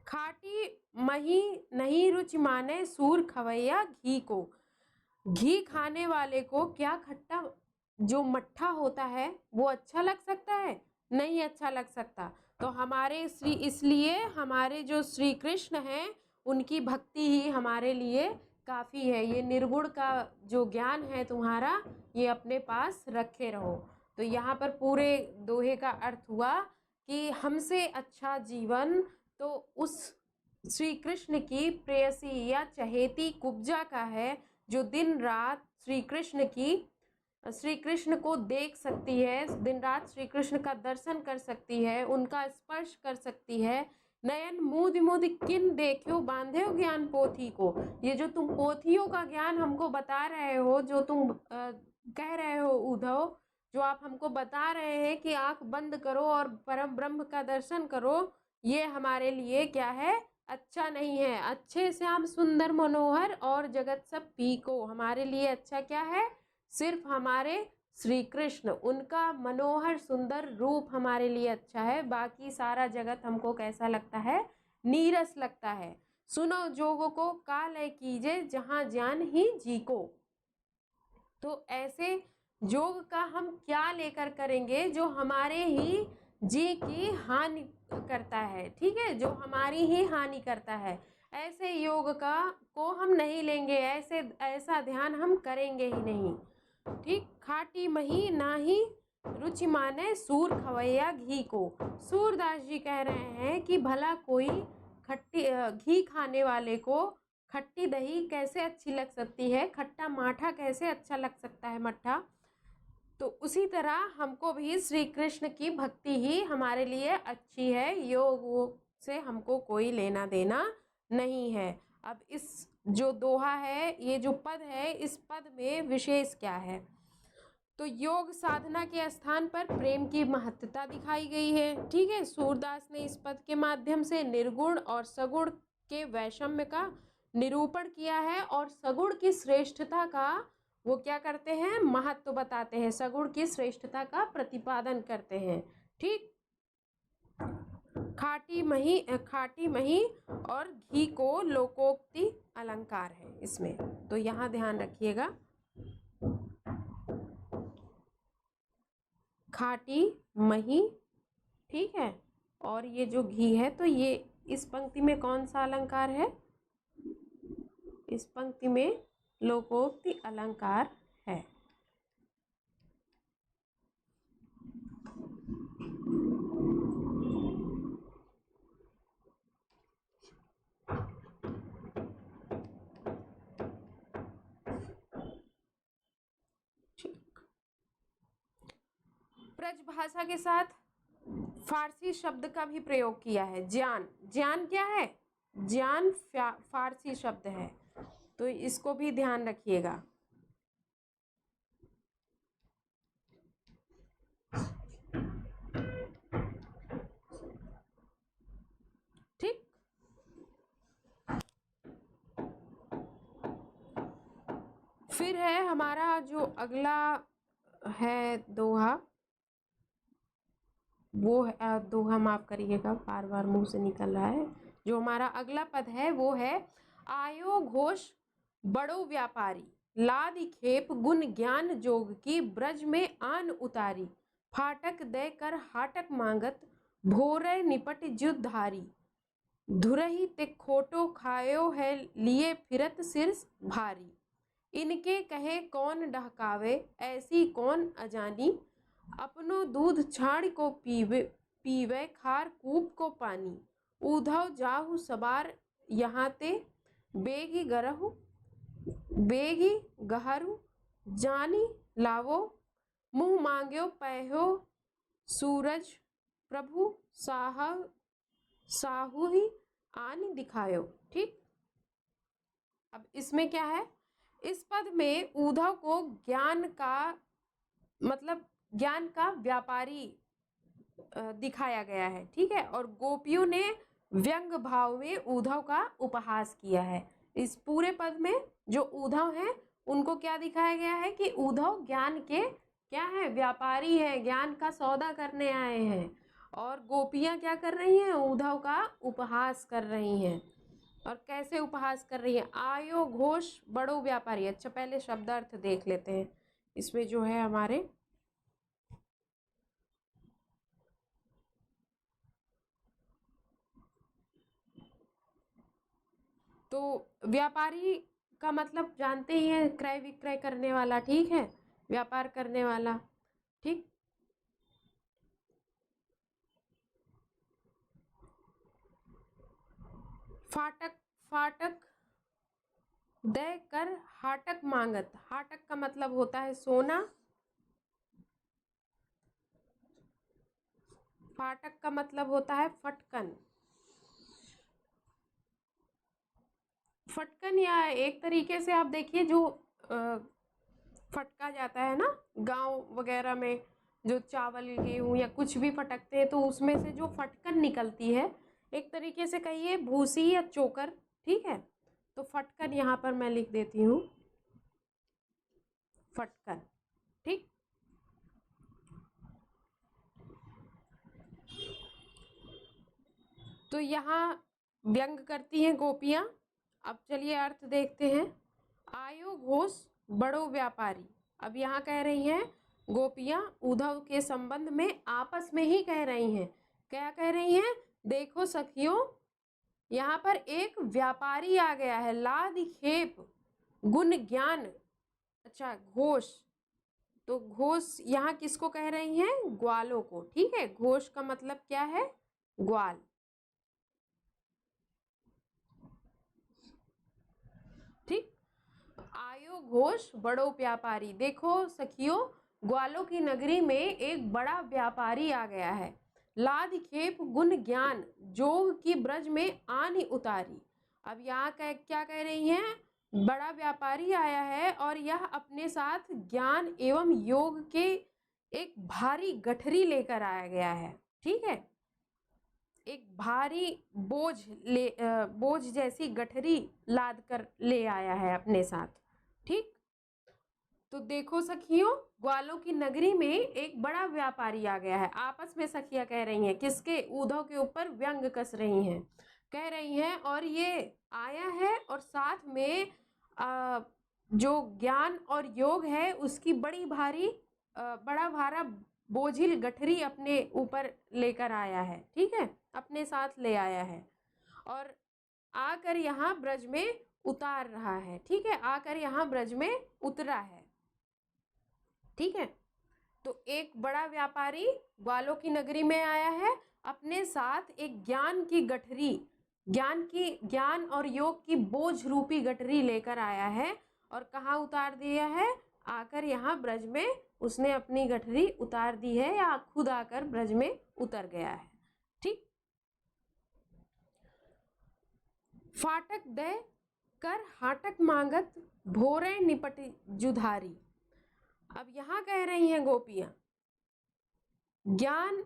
खाटी मही नहीं रुचि माने सूर खवैया घी को, घी खाने वाले को क्या खट्टा जो मट्ठा होता है वो अच्छा लग सकता है, नहीं अच्छा लग सकता। तो इसलिए हमारे जो श्री कृष्ण हैं उनकी भक्ति ही हमारे लिए काफ़ी है। ये निर्गुण का जो ज्ञान है तुम्हारा, ये अपने पास रखे रहो। तो यहाँ पर पूरे दोहे का अर्थ हुआ कि हमसे अच्छा जीवन तो उस श्री कृष्ण की प्रेयसी या चहेती कुब्जा का है, जो दिन रात श्री कृष्ण को देख सकती है, दिन रात श्री कृष्ण का दर्शन कर सकती है, उनका स्पर्श कर सकती है, नयन मूद मूद किन देखो बांधे हो ज्ञान पोथी को। ये जो तुम पोथियों का ज्ञान हमको बता रहे हो, जो तुम कह रहे हो उद्धव, जो आप हमको बता रहे हैं कि आंख बंद करो और परम ब्रह्म का दर्शन करो, ये हमारे लिए क्या है, अच्छा नहीं है। अच्छे श्याम सुंदर मनोहर और जगत सब पीको, हमारे लिए अच्छा क्या है, सिर्फ हमारे श्री कृष्ण, उनका मनोहर सुंदर रूप हमारे लिए अच्छा है। बाकी सारा जगत हमको कैसा लगता है, नीरस लगता है। सुनो जोग को कालय कीजे जहां ज्ञान ही जी को। तो ऐसे योग का हम क्या लेकर करेंगे जो हमारे ही जी की हानि करता है, ठीक है, जो हमारी ही हानि करता है। ऐसे योग का को हम नहीं लेंगे, ऐसा ध्यान हम करेंगे ही नहीं, ठीक। खाटी मही नाही रुचि माने सूर खवैया घी को। सूरदास जी कह रहे हैं कि भला कोई खट्टी घी खाने वाले को खट्टी दही कैसे अच्छी लग सकती है, खट्टा माठा कैसे अच्छा लग सकता है मट्ठा। तो उसी तरह हमको भी श्री कृष्ण की भक्ति ही हमारे लिए अच्छी है, योग से हमको कोई लेना देना नहीं है। अब इस जो दोहा है, ये जो पद है, इस पद में विशेष क्या है, तो योग साधना के स्थान पर प्रेम की महत्ता दिखाई गई है, ठीक है। सूरदास ने इस पद के माध्यम से निर्गुण और सगुण के वैषम्य का निरूपण किया है, और सगुण की श्रेष्ठता का वो क्या करते हैं, महत्व बताते हैं, सगुण की श्रेष्ठता का प्रतिपादन करते हैं, ठीक। खाटी मही और घी को लोकोक्ति अलंकार है इसमें, तो यहाँ ध्यान रखिएगा। खाटी मही, ठीक है, और ये जो घी है, तो ये इस पंक्ति में कौन सा अलंकार है, इस पंक्ति में लोकोक्ति अलंकार है। ब्रज भाषा के साथ फारसी शब्द का भी प्रयोग किया है। ज्ञान, ज्ञान क्या है, ज्ञान फारसी शब्द है, तो इसको भी ध्यान रखिएगा। ठीक, फिर है हमारा जो अगला है दोहा, वो दोहा माफ करिएगा, बार बार मुंह से निकल रहा है। जो हमारा अगला पद है वो है, आयो घोष बड़ो व्यापारी, लादि खेप गुण ज्ञान जोग की, ब्रज में आन उतारी, फाटक दे कर हाटक मांगत, भोरे निपट जुधारी, धुरही ते खोटो खायो है, लिए फिरत सिर भारी, इनके कहे कौन डहकावे, ऐसी कौन अजानी, अपनो दूध छाड़ को पीवे खार कूप को पानी, उधव जाहु सबार यहाँ ते, बेगी गहरू जानी लावो, मुँह मांग्यो पहो सूरज, प्रभु साहु ही आनी दिखायो, ठीक। अब इसमें क्या है, इस पद में उद्धव को ज्ञान का मतलब ज्ञान का व्यापारी दिखाया गया है, ठीक है, और गोपियों ने व्यंग भाव में उद्धव का उपहास किया है। इस पूरे पद में जो उद्धव हैं उनको क्या दिखाया गया है कि उद्धव ज्ञान के क्या है, व्यापारी है, ज्ञान का सौदा करने आए हैं, और गोपियां क्या कर रही हैं, उद्धव का उपहास कर रही हैं। और कैसे उपहास कर रही है, आयो घोष बड़ो व्यापारी। अच्छा, पहले शब्दार्थ देख लेते हैं इसमें जो है हमारे, तो व्यापारी का मतलब जानते ही हैं, क्रय विक्रय करने वाला, ठीक है, व्यापार करने वाला, ठीक। फाटक दे कर हाटक मांगत, हाटक का मतलब होता है सोना, फाटक का मतलब होता है फटकन, फटकन या एक तरीके से आप देखिए जो फटका जाता है ना गांव वगैरह में, जो चावल गेहूँ या कुछ भी फटकते हैं तो उसमें से जो फटकन निकलती है, एक तरीके से कहिए भूसी या चोकर। ठीक है, तो फटकन यहाँ पर मैं लिख देती हूँ, फटकन। ठीक, तो यहाँ व्यंग करती हैं गोपियाँ। अब चलिए अर्थ देखते हैं। आयो घोष बड़ो व्यापारी। अब यहाँ कह रही हैं गोपियाँ उद्धव के संबंध में आपस में ही कह रही हैं। क्या कह रही हैं? देखो सखियों, यहाँ पर एक व्यापारी आ गया है, लादिखेप गुण ज्ञान। अच्छा, घोष, तो घोष यहाँ किसको कह रही हैं? ग्वालों को। ठीक है, घोष का मतलब क्या है? ग्वाल। ठीक, आयो घोष बड़ो व्यापारी। देखो सखियों, ग्वालों की नगरी में एक बड़ा व्यापारी आ गया है। लाद खेप गुण ज्ञान जोग की ब्रज में आनी उतारी। अब यहाँ क्या कह रही हैं? बड़ा व्यापारी आया है और यह अपने साथ ज्ञान एवं योग के एक भारी गठरी लेकर आया गया है। ठीक है, एक भारी बोझ जैसी गठरी लाद कर ले आया है अपने साथ। ठीक, तो देखो सखियों, ग्वालों की नगरी में एक बड़ा व्यापारी आ गया है। आपस में सखियां कह रही हैं, किसके? उद्धव के ऊपर व्यंग कस रही हैं, कह रही हैं, और ये आया है और साथ में जो ज्ञान और योग है उसकी बड़ी भारी बड़ा भारा बोझिल गठरी अपने ऊपर लेकर आया है। ठीक है, अपने साथ ले आया है और आकर यहाँ ब्रज में उतार रहा है। ठीक है, आकर यहाँ ब्रज में उतरा है। ठीक है, तो एक बड़ा व्यापारी ग्वालों की नगरी में आया है, अपने साथ एक ज्ञान की गठरी, ज्ञान और योग की बोझ रूपी गठरी लेकर आया है। और कहाँ उतार दिया है? आकर यहाँ ब्रज में उसने अपनी गठरी उतार दी है, या खुद आकर ब्रज में उतर गया है। ठीक, फाटक दे कर हाटक मांगत भोरे निपट जुधारी। अब यहाँ कह रही हैं गोपियां, ज्ञान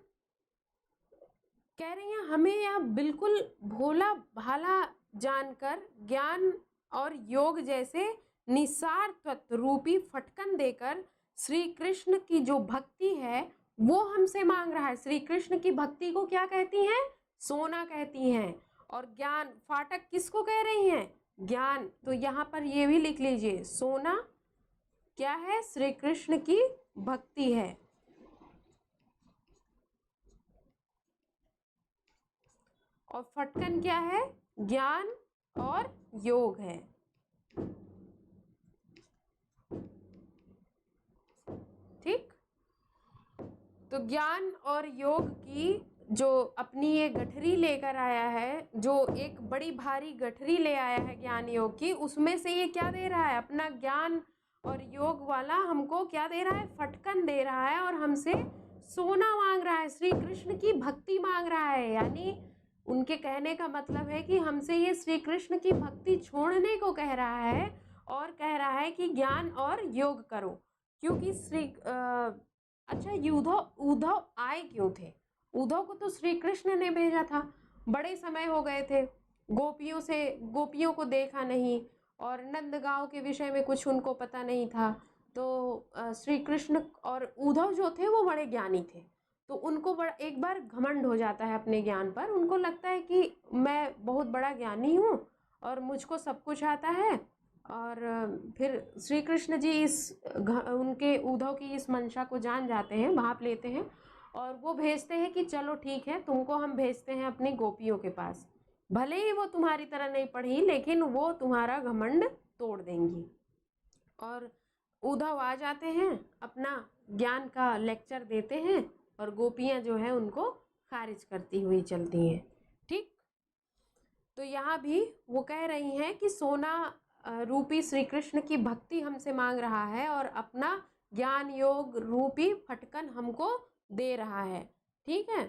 कह रही हैं हमें यह बिल्कुल भोला भाला जानकर ज्ञान और योग जैसे निसार तत्व रूपी फटकन देकर श्री कृष्ण की जो भक्ति है वो हमसे मांग रहा है। श्री कृष्ण की भक्ति को क्या कहती हैं? सोना कहती हैं। और ज्ञान, फाटक किसको कह रही हैं? ज्ञान। तो यहाँ पर ये भी लिख लीजिए, सोना क्या है? श्री कृष्ण की भक्ति है। और फटकन क्या है? ज्ञान और योग है। ठीक, तो ज्ञान और योग की जो अपनी ये गठरी लेकर आया है, जो एक बड़ी भारी गठरी ले आया है ज्ञान योग की, उसमें से ये क्या दे रहा है? अपना ज्ञान और योग वाला हमको क्या दे रहा है? फटकन दे रहा है और हमसे सोना मांग रहा है, श्री कृष्ण की भक्ति मांग रहा है। यानी उनके कहने का मतलब है कि हमसे ये श्री कृष्ण की भक्ति छोड़ने को कह रहा है और कह रहा है कि ज्ञान और योग करो। क्योंकि अच्छा, उद्धव आए क्यों थे? उद्धव को तो श्री कृष्ण ने भेजा था, बड़े समय हो गए थे, गोपियों को देखा नहीं और नंदगांव के विषय में कुछ उनको पता नहीं था। तो श्री कृष्ण और उद्धव जो थे वो बड़े ज्ञानी थे, तो उनको एक बार घमंड हो जाता है अपने ज्ञान पर। उनको लगता है कि मैं बहुत बड़ा ज्ञानी हूँ और मुझको सब कुछ आता है। और फिर श्री कृष्ण जी उनके उद्धव की इस मंशा को जान जाते हैं, भांप लेते हैं और वो भेजते हैं कि चलो ठीक है, तुमको हम भेजते हैं अपनी गोपियों के पास। भले ही वो तुम्हारी तरह नहीं पढ़ी, लेकिन वो तुम्हारा घमंड तोड़ देंगी। और उद्धव आ जाते हैं, अपना ज्ञान का लेक्चर देते हैं और गोपियां जो है उनको खारिज करती हुई चलती हैं। ठीक, तो यहाँ भी वो कह रही हैं कि सोना रूपी श्री कृष्ण की भक्ति हमसे मांग रहा है और अपना ज्ञान योग रूपी फटकन हमको दे रहा है। ठीक है,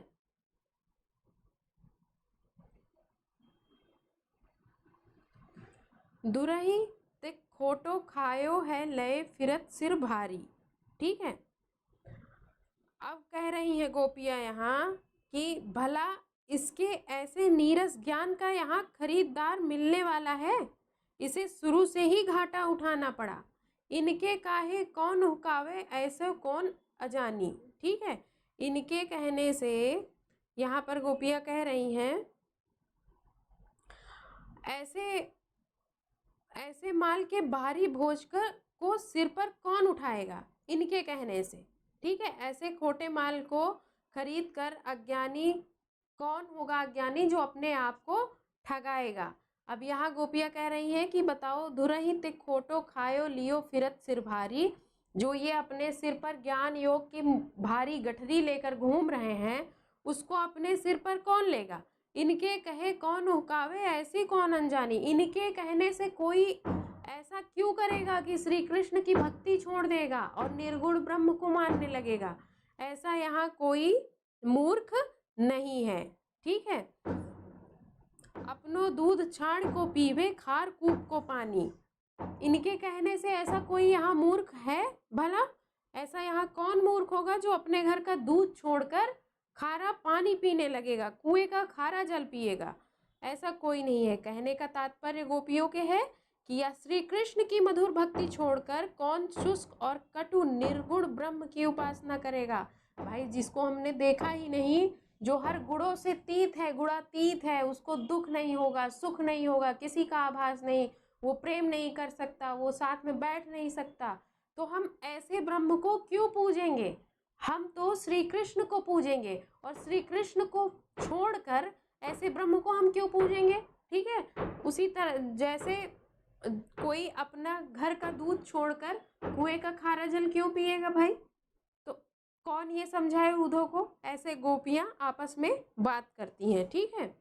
दुरही ते खोटो खायो है लय फिरत सिर भारी। ठीक है, अब कह रही है गोपियां यहाँ कि भला इसके ऐसे नीरस ज्ञान का यहाँ खरीदार मिलने वाला है, इसे शुरू से ही घाटा उठाना पड़ा। इनके काहे कौन हुकावे ऐसे कौन अजानी। ठीक है, इनके कहने से यहाँ पर गोपियां कह रही हैं ऐसे माल के भारी बोझ को सिर पर कौन उठाएगा, इनके कहने से। ठीक है, ऐसे खोटे माल को खरीद कर अज्ञानी कौन होगा, अज्ञानी जो अपने आप को ठगाएगा। अब यहाँ गोपियां कह रही हैं कि बताओ, दुरही ते खोटो खायो लियो फिरत सिर भारी, जो ये अपने सिर पर ज्ञान योग की भारी गठरी लेकर घूम रहे हैं, उसको अपने सिर पर कौन लेगा। इनके कहे कौन हुकावे ऐसी कौन अनजानी। इनके कहने से कोई ऐसा क्यों करेगा कि श्री कृष्ण की भक्ति छोड़ देगा और निर्गुण ब्रह्म को मानने लगेगा। ऐसा यहाँ कोई मूर्ख नहीं है। ठीक है, अपनो दूध छाड़ को पीवे खार कूप को पानी। इनके कहने से ऐसा कोई यहाँ मूर्ख है भला। ऐसा यहाँ कौन मूर्ख होगा जो अपने घर का दूध छोड़कर खारा पानी पीने लगेगा, कुएं का खारा जल पिएगा। ऐसा कोई नहीं है। कहने का तात्पर्य गोपियों के है कि या श्री कृष्ण की मधुर भक्ति छोड़कर कौन शुष्क और कटु निर्गुण ब्रह्म की उपासना करेगा। भाई, जिसको हमने देखा ही नहीं, जो हर गुणों से तीत है, गुणातीत है, उसको दुख नहीं होगा, सुख नहीं होगा, किसी का आभास नहीं, वो प्रेम नहीं कर सकता, वो साथ में बैठ नहीं सकता, तो हम ऐसे ब्रह्म को क्यों पूजेंगे। हम तो श्री कृष्ण को पूजेंगे, और श्री कृष्ण को छोड़कर ऐसे ब्रह्म को हम क्यों पूजेंगे। ठीक है, उसी तरह जैसे कोई अपना घर का दूध छोड़कर कुएं का खारा जल क्यों पिएगा भाई। तो कौन ये समझाए उद्धव को। ऐसे गोपियां आपस में बात करती हैं। ठीक है,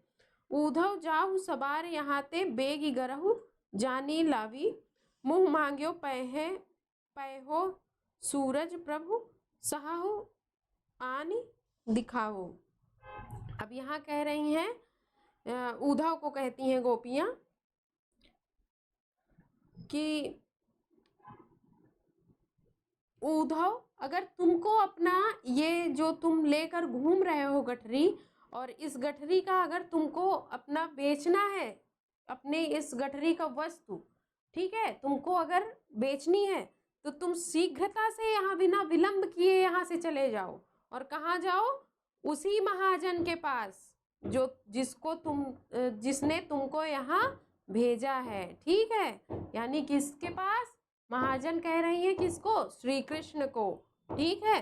उद्धव जाहु सवार यहाँ ते बेगी गरहु जानी लावी, मुँह मांग्यो पैहो सूरज प्रभु सहाहु आनी दिखाओ। अब यहाँ कह रही हैं, उद्धव को कहती हैं गोपियां कि उद्धव, अगर तुमको अपना ये जो तुम लेकर घूम रहे हो गठरी, और इस गठरी का अगर तुमको अपना बेचना है, अपने इस गठरी का वस्तु, ठीक है, तुमको अगर बेचनी है, तो तुम शीघ्रता से यहाँ बिना विलंब किए यहाँ से चले जाओ। और कहाँ जाओ, उसी महाजन के पास जो जिसने तुमको यहाँ भेजा है। ठीक है, यानी किसके पास, महाजन कह रही है किसको, श्री कृष्ण को। ठीक है,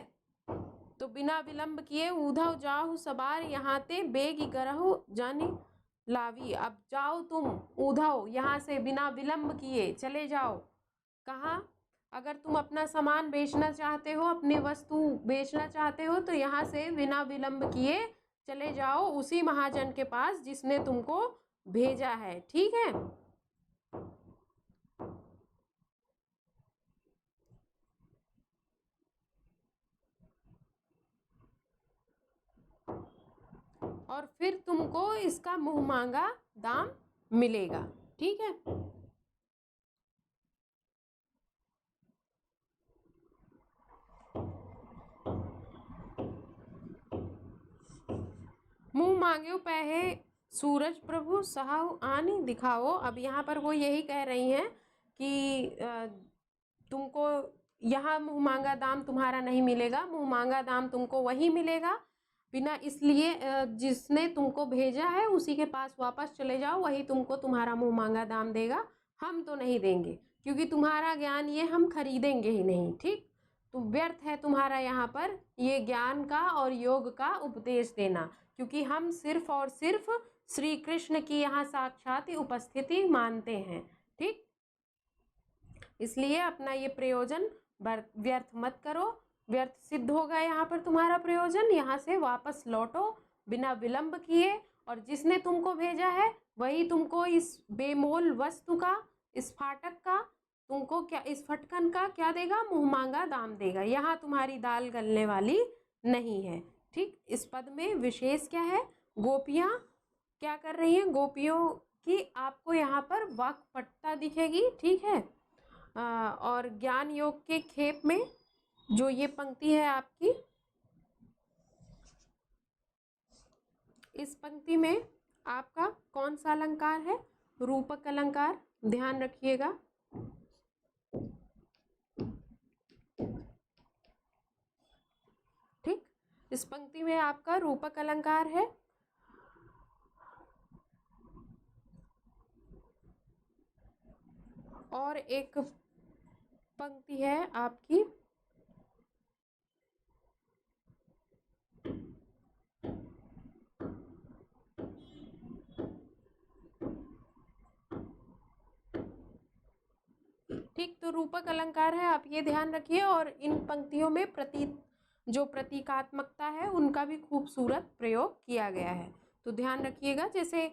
तो बिना विलंब किए उद्धव जाहु सवार यहाँ ते बेगी गरहु जानी लावी। अब जाओ तुम उद्धव, यहाँ से बिना विलंब किए चले जाओ। कहाँ, अगर तुम अपना सामान बेचना चाहते हो, अपनी वस्तु बेचना चाहते हो, तो यहाँ से बिना विलंब किए चले जाओ उसी महाजन के पास जिसने तुमको भेजा है। ठीक है, और फिर तुमको इसका मुंह मांगा दाम मिलेगा। ठीक है, मुंह मांगे पैहे सूरज प्रभु सहाहु आनी दिखाओ। अब यहाँ पर वो यही कह रही हैं कि तुमको यहाँ मुंह मांगा दाम तुम्हारा नहीं मिलेगा, मुंह मांगा दाम तुमको वही मिलेगा। बिना इसलिए जिसने तुमको भेजा है उसी के पास वापस चले जाओ, वही तुमको तुम्हारा मुंह मांगा दाम देगा, हम तो नहीं देंगे, क्योंकि तुम्हारा ज्ञान ये हम खरीदेंगे ही नहीं। ठीक, तो व्यर्थ है तुम्हारा यहाँ पर ये ज्ञान का और योग का उपदेश देना, क्योंकि हम सिर्फ और सिर्फ श्री कृष्ण की यहाँ साक्षात उपस्थिति मानते हैं। ठीक, इसलिए अपना ये प्रयोजन व्यर्थ मत करो, व्यर्थ सिद्ध होगा यहाँ पर तुम्हारा प्रयोजन। यहाँ से वापस लौटो बिना विलंब किए, और जिसने तुमको भेजा है वही तुमको इस बेमोल वस्तु का, इस फाटक का, तुमको क्या, इस फटकन का क्या देगा, मुंह मांगा दाम देगा। यहाँ तुम्हारी दाल गलने वाली नहीं है। ठीक, इस पद में विशेष क्या है, गोपियाँ क्या कर रही हैं, गोपियों कि आपको यहाँ पर वाक्पटुता दिखेगी, ठीक है। और ज्ञान योग के खेप में जो ये पंक्ति है आपकी, इस पंक्ति में आपका कौन सा अलंकार है? रूपक अलंकार, ध्यान रखिएगा। ठीक, इस पंक्ति में आपका रूपक अलंकार है। और एक पंक्ति है आपकी ठीक, तो रूपक अलंकार है, आप ये ध्यान रखिए। और इन पंक्तियों में जो प्रतीकात्मकता है उनका भी खूबसूरत प्रयोग किया गया है, तो ध्यान रखिएगा। जैसे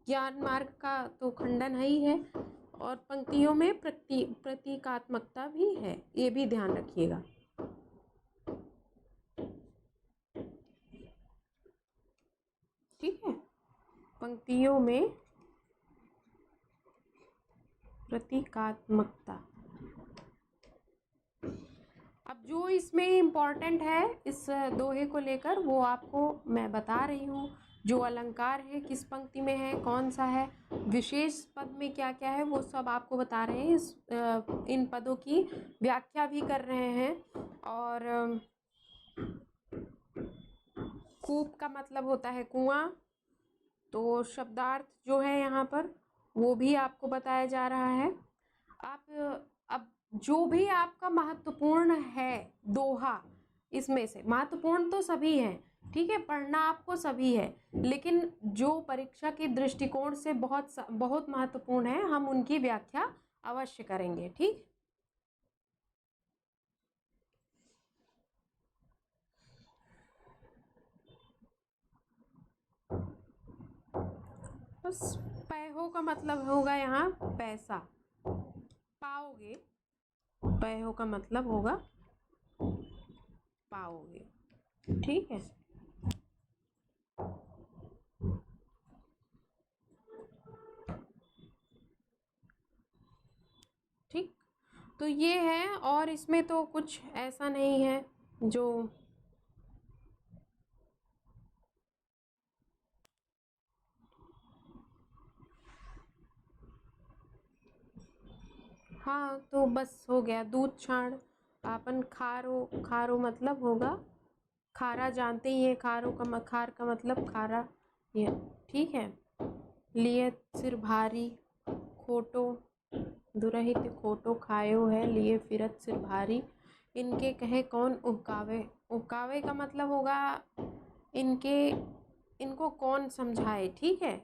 ज्ञान मार्ग का तो खंडन है ही है, और पंक्तियों में प्रतीकात्मकता भी है, ये भी ध्यान रखिएगा। ठीक है, पंक्तियों में प्रतीकात्मकता। अब जो इसमें इम्पोर्टेंट है इस दोहे को लेकर, वो आपको मैं बता रही हूँ। जो अलंकार है किस पंक्ति में है, कौन सा है, विशेष पद में क्या क्या है, वो सब आपको बता रहे हैं। इन पदों की व्याख्या भी कर रहे हैं। और कूप का मतलब होता है कुआं, तो शब्दार्थ जो है यहाँ पर वो भी आपको बताया जा रहा है। आप अब जो भी आपका महत्वपूर्ण है दोहा, इसमें से महत्वपूर्ण तो सभी हैं, ठीक है, पढ़ना आपको सभी है, लेकिन जो परीक्षा के दृष्टिकोण से बहुत महत्वपूर्ण है, हम उनकी व्याख्या अवश्य करेंगे। ठीक, बस पैहो का मतलब होगा यहाँ पैसा, पाओगे, पैहो का मतलब होगा पाओगे। ठीक है, ठीक, तो ये है। और इसमें तो कुछ ऐसा नहीं है जो हाँ, तो बस हो गया। दूध छाण, अपन खारो, खारो मतलब होगा खारा, जानते ही है। खार का मतलब खारा, ये ठीक है। लिए सिर भारी, खोटो दुरहित खोटो खायो है, लिए फिरत सिर भारी, इनके कहे कौन उहकावे। उहकावे का मतलब होगा इनको कौन समझाए, ठीक है,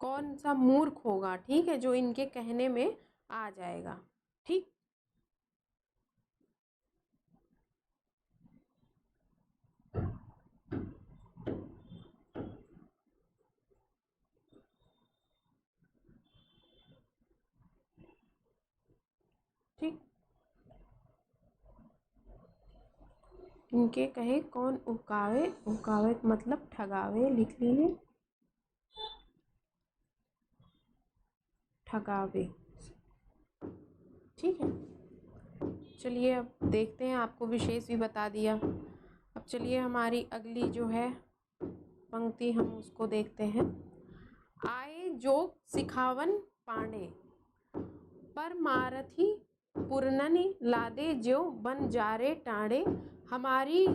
कौन सा मूर्ख होगा, ठीक है, जो इनके कहने में आ जाएगा। ठीक, ठीक, इनके कहे कौन उहकावे, उहकावे मतलब ठगावे, लिख लीजिए, ठगावे। ठीक है, चलिए अब देखते हैं, आपको विशेष भी बता दिया। अब चलिए हमारी अगली जो है पंक्ति, हम उसको देखते हैं। आए जोग सिखावन पांडे, पर मारथी पुरननि लादे ज्यो बन जारे टांडे, हमारी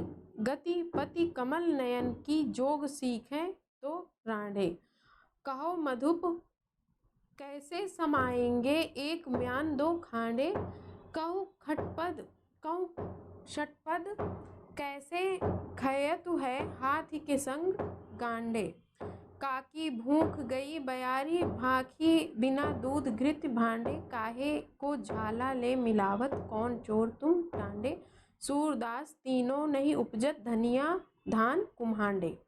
गति पति कमल नयन की जोग सीखें तो रांडे, कहो मधुप कैसे समाएंगे एक म्यान दो खांडे, कहूँ खटपद कहूँ षटपद कैसे खयतु है हाथी के संग गांडे, काकी भूख गई बयारी भाखी बिना दूध घृत भांडे, काहे को झाला ले मिलावत कौन चोर तुम टांडे, सूरदास तीनों नहीं उपजत धनिया धान कुम्हांडे।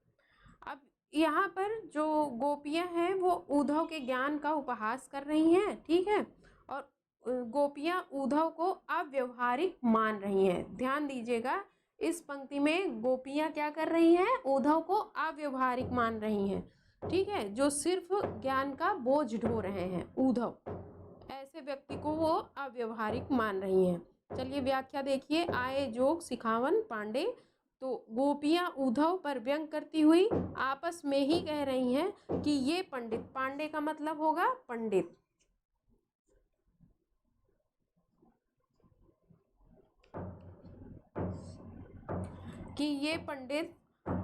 अब यहाँ पर जो गोपियाँ हैं वो उद्धव के ज्ञान का उपहास कर रही हैं, ठीक है, और गोपियाँ उद्धव को अव्यवहारिक मान रही हैं। ध्यान दीजिएगा, इस पंक्ति में गोपियाँ क्या कर रही हैं, उद्धव को अव्यवहारिक मान रही हैं। ठीक है, जो सिर्फ ज्ञान का बोझ ढो रहे हैं, ऊधव, ऐसे व्यक्ति को वो अव्यवहारिक मान रही हैं। चलिए व्याख्या देखिए, आए जोग सिखावन पांडे। तो गोपियां उद्धव पर व्यंग करती हुई आपस में ही कह रही हैं कि ये पंडित, पांडे का मतलब होगा पंडित, कि ये पंडित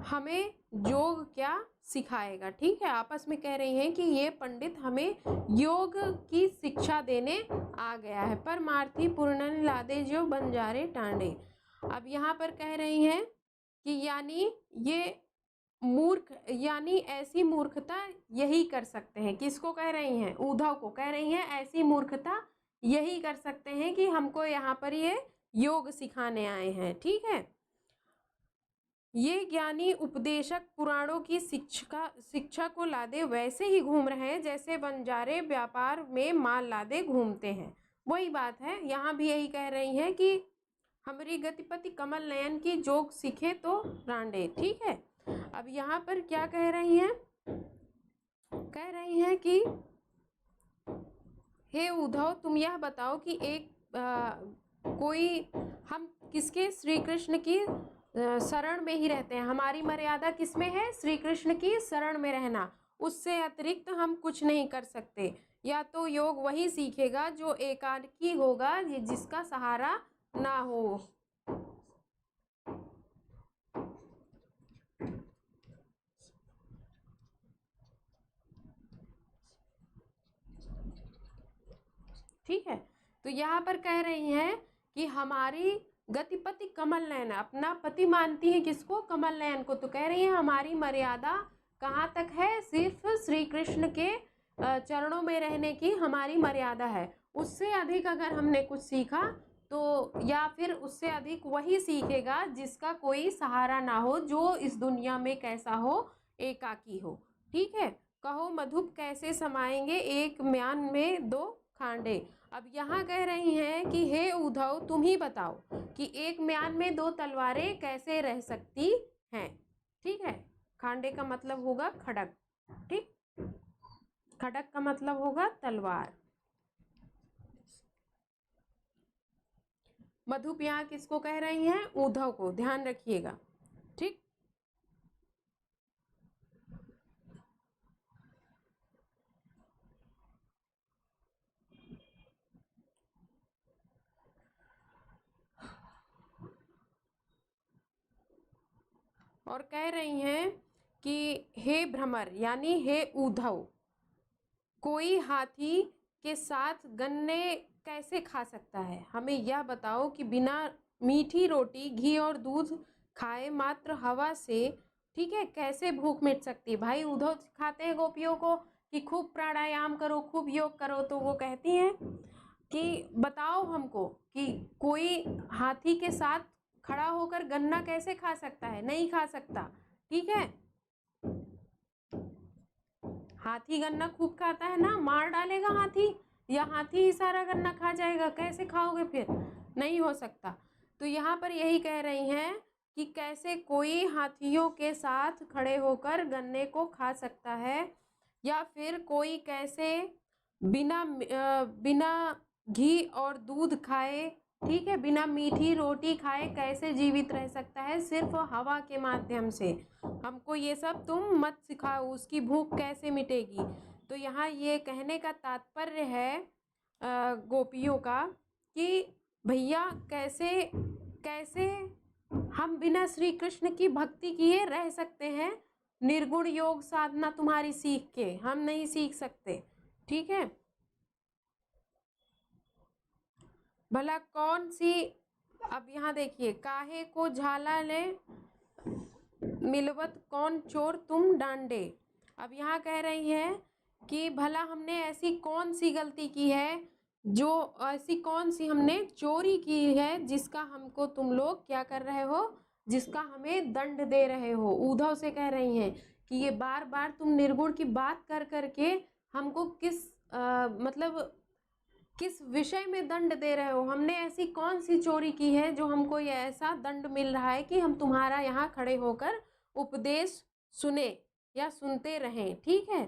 हमें योग क्या सिखाएगा। ठीक है, आपस में कह रही हैं कि ये पंडित हमें योग की शिक्षा देने आ गया है। परमार्थी पूर्ण लादे जो बंजारे टांडे। अब यहाँ पर कह रही हैं कि यानी ये मूर्ख, यानी ऐसी मूर्खता यही कर सकते हैं। किसको कह रही हैं? उद्धव को कह रही हैं ऐसी मूर्खता यही कर सकते हैं कि हमको यहाँ पर ये योग सिखाने आए हैं। ठीक है, ये ज्ञानी उपदेशक पुराणों की शिक्षा को लादे वैसे ही घूम रहे हैं जैसे बंजारे व्यापार में माल लादे घूमते हैं। वही बात है, यहाँ भी यही कह रही हैं कि हमारी गतिपति कमल नयन की जोग सीखे तो रांडे। ठीक है, अब यहाँ पर क्या कह रही हैं? कह रही हैं कि हे उद्धव, तुम यह बताओ कि एक कोई हम किसके, श्री कृष्ण की शरण में ही रहते हैं। हमारी मर्यादा किसमें है? श्री कृष्ण की शरण में रहना, उससे अतिरिक्त हम कुछ नहीं कर सकते। या तो योग वही सीखेगा जो एकाकी होगा, जिसका सहारा ना हो। ठीक है, तो यहाँ पर कह रही हैं कि हमारी गतिपति कमल नयन, अपना पति मानती है किसको? कमल नयन को। तो कह रही है हमारी मर्यादा कहाँ तक है? सिर्फ श्री कृष्ण के चरणों में रहने की हमारी मर्यादा है। उससे अधिक अगर हमने कुछ सीखा तो, या फिर उससे अधिक वही सीखेगा जिसका कोई सहारा ना हो, जो इस दुनिया में कैसा हो? एकाकी हो। ठीक है, कहो मधुप कैसे समाएंगे एक म्यान में दो खांडे। अब यहाँ कह रही हैं कि हे उद्धव, तुम ही बताओ कि एक म्यान में दो तलवारें कैसे रह सकती हैं। ठीक है, खांडे का मतलब होगा खड़ग। ठीक, खड़ग का मतलब होगा तलवार। मधुप यहाँ किसको कह रही हैं? उद्धव को, ध्यान रखिएगा। ठीक, और कह रही हैं कि हे भ्रमर, यानी हे उद्धव, कोई हाथी के साथ गन्ने कैसे खा सकता है? हमें यह बताओ कि बिना मीठी रोटी, घी और दूध खाए मात्र हवा से, ठीक है, कैसे भूख मिट सकती है? भाई उद्धव सिखाते हैं गोपियों को कि खूब प्राणायाम करो, खूब योग करो, तो वो कहती हैं कि बताओ हमको कि कोई हाथी के साथ खड़ा होकर गन्ना कैसे खा सकता है? नहीं खा सकता। ठीक है, हाथी गन्ना खूब खाता है ना, मार डालेगा हाथी, या हाथी ही सारा गन्ना खा जाएगा? कैसे खाओगे फिर? नहीं हो सकता। तो यहाँ पर यही कह रही हैं कि कैसे कोई हाथियों के साथ खड़े होकर गन्ने को खा सकता है, या फिर कोई कैसे बिना घी और दूध खाए, ठीक है, बिना मीठी रोटी खाए कैसे जीवित रह सकता है? सिर्फ हवा के माध्यम से। हमको ये सब तुम मत सिखाओ, उसकी भूख कैसे मिटेगी। तो यहाँ ये कहने का तात्पर्य है गोपियों का कि भैया कैसे कैसे हम बिना श्री कृष्ण की भक्ति किए रह सकते हैं? निर्गुण योग साधना तुम्हारी सीख के हम नहीं सीख सकते। ठीक है, भला कौन सी, अब यहाँ देखिए, काहे को झाला ले मिलवत कौन चोर तुम डांडे। अब यहाँ कह रही है कि भला हमने ऐसी कौन सी गलती की है, जो ऐसी कौन सी हमने चोरी की है जिसका हमको तुम लोग क्या कर रहे हो, जिसका हमें दंड दे रहे हो। उद्धव से कह रही हैं कि ये बार बार तुम निर्गुण की बात कर करके हमको मतलब किस विषय में दंड दे रहे हो? हमने ऐसी कौन सी चोरी की है जो हमको ये ऐसा दंड मिल रहा है कि हम तुम्हारा यहाँ खड़े होकर उपदेश सुने? या सुनते रहें। ठीक है।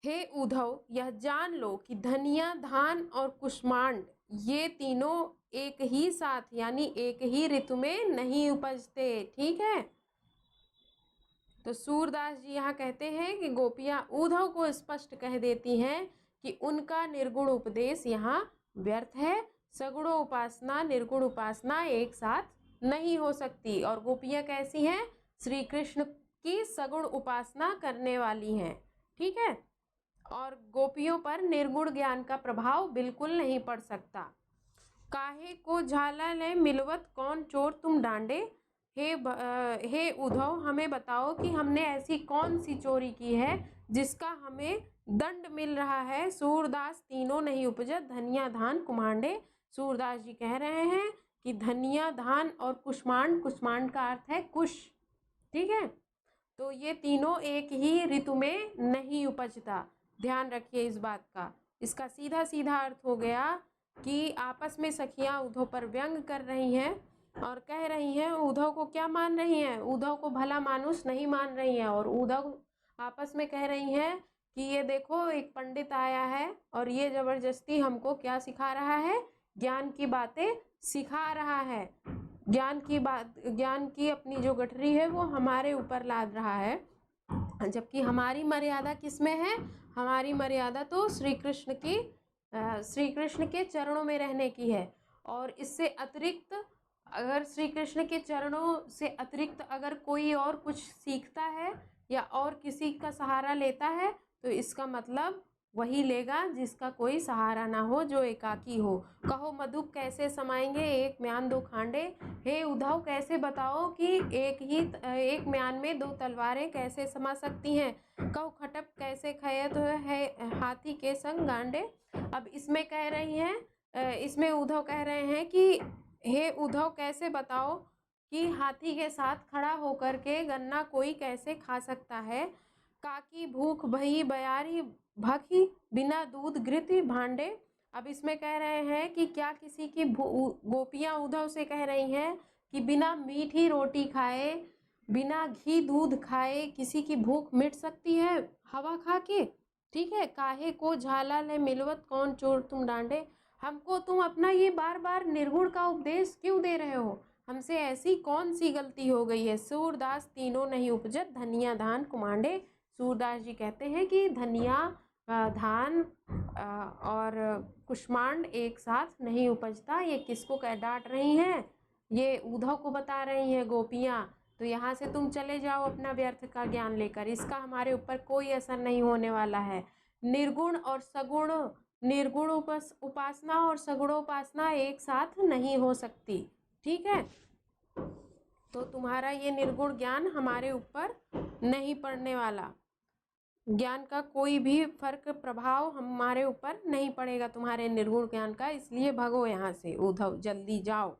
हे उद्धव, यह जान लो कि धनिया, धान और कुष्मांड ये तीनों एक ही साथ यानी एक ही ऋतु में नहीं उपजते। ठीक है। तो सूरदास जी यहाँ कहते हैं कि गोपियाँ उद्धव को स्पष्ट कह देती हैं कि उनका निर्गुण उपदेश यहाँ व्यर्थ है। सगुण उपासना निर्गुण उपासना एक साथ नहीं हो सकती। और गोपियाँ कैसी हैं? श्री कृष्ण की सगुण उपासना करने वाली हैं। ठीक है। और गोपियों पर निर्गुण ज्ञान का प्रभाव बिल्कुल नहीं पड़ सकता। काहे को झाला ले मिलवत कौन चोर तुम डांडे। हे उद्धव, हमें बताओ कि हमने ऐसी कौन सी चोरी की है जिसका हमें दंड मिल रहा है। सूरदास तीनों नहीं उपजत धनिया, धान, कुमांडे। सूरदास जी कह रहे हैं कि धनिया, धान और कुष्मांड, कुष्मांड का अर्थ है कुश। ठीक है। तो ये तीनों एक ही ऋतु में नहीं उपजता। ध्यान रखिए इस बात का। इसका सीधा सीधा अर्थ हो गया कि आपस में सखियां उद्धव पर व्यंग कर रही हैं और कह रही हैं, उद्धव को क्या मान रही हैं? उद्धव को भला मानुष नहीं मान रही हैं। और उद्धव आपस में कह रही हैं कि ये देखो, एक पंडित आया है और ये जबरदस्ती हमको क्या सिखा रहा है? ज्ञान की बातें सिखा रहा है। ज्ञान की अपनी जो गठरी है वो हमारे ऊपर लाद रहा है, जबकि हमारी मर्यादा किस में है? हमारी मर्यादा तो श्री कृष्ण के चरणों में रहने की है। और इससे अतिरिक्त अगर श्री कृष्ण के चरणों से अतिरिक्त अगर कोई और कुछ सीखता है या और किसी का सहारा लेता है तो इसका मतलब वही लेगा जिसका कोई सहारा ना हो, जो एकाकी हो। कहो मधुप कैसे समाएंगे एक म्यान दो खांडे। हे उद्धव, कैसे बताओ कि एक म्यान में दो तलवारें कैसे समा सकती हैं। कहो खटप कैसे खयत है हाथी के संग गांडे। अब इसमें कह रही हैं, इसमें उद्धव कह रहे हैं कि हे उद्धव, कैसे बताओ कि हाथी के साथ खड़ा होकर के गन्ना कोई कैसे खा सकता है। काकी भूख भई बयारी भखी बिना दूध घृत भांडे। अब इसमें कह रहे हैं कि क्या किसी की गोपियां उद्धव से कह रही हैं कि बिना मीठी रोटी खाए, बिना घी दूध खाए किसी की भूख मिट सकती है हवा खा के। ठीक है। काहे को झाला ले मिलवत कौन चोर तुम डांडे। हमको तुम अपना ये बार बार निर्गुण का उपदेश क्यों दे रहे हो? हमसे ऐसी कौन सी गलती हो गई है? सूरदास तीनों नहीं उपजत धनिया, धान, कुमांडे। सूरदास जी कहते हैं कि धनिया, धान और कुष्मांड एक साथ नहीं उपजता। ये किसको कह डांट रही हैं? ये उद्धव को बता रही हैं गोपियाँ। तो यहाँ से तुम चले जाओ अपना व्यर्थ का ज्ञान लेकर, इसका हमारे ऊपर कोई असर नहीं होने वाला है। निर्गुण और सगुण, निर्गुण उपासना और सगुण उपासना एक साथ नहीं हो सकती। ठीक है। तो तुम्हारा ये निर्गुण ज्ञान हमारे ऊपर नहीं पड़ने वाला। ज्ञान का कोई भी फर्क प्रभाव हमारे ऊपर नहीं पड़ेगा तुम्हारे निर्गुण ज्ञान का। इसलिए भगो यहाँ से उद्धव, जल्दी जाओ।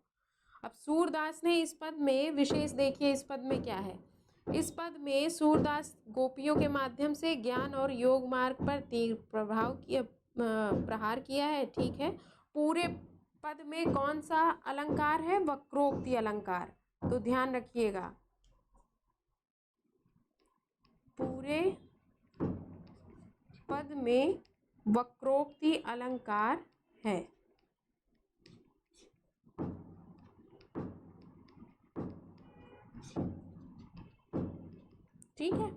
अब सूरदास ने इस पद में विशेष देखिए, इस पद में क्या है? इस पद में सूरदास गोपियों के माध्यम से ज्ञान और योग मार्ग पर तीव्र प्रहार किया है। ठीक है। पूरे पद में कौन सा अलंकार है? वक्रोक्ति अलंकार। तो ध्यान रखिएगा, पूरे पद में वक्रोक्ति अलंकार है। ठीक है।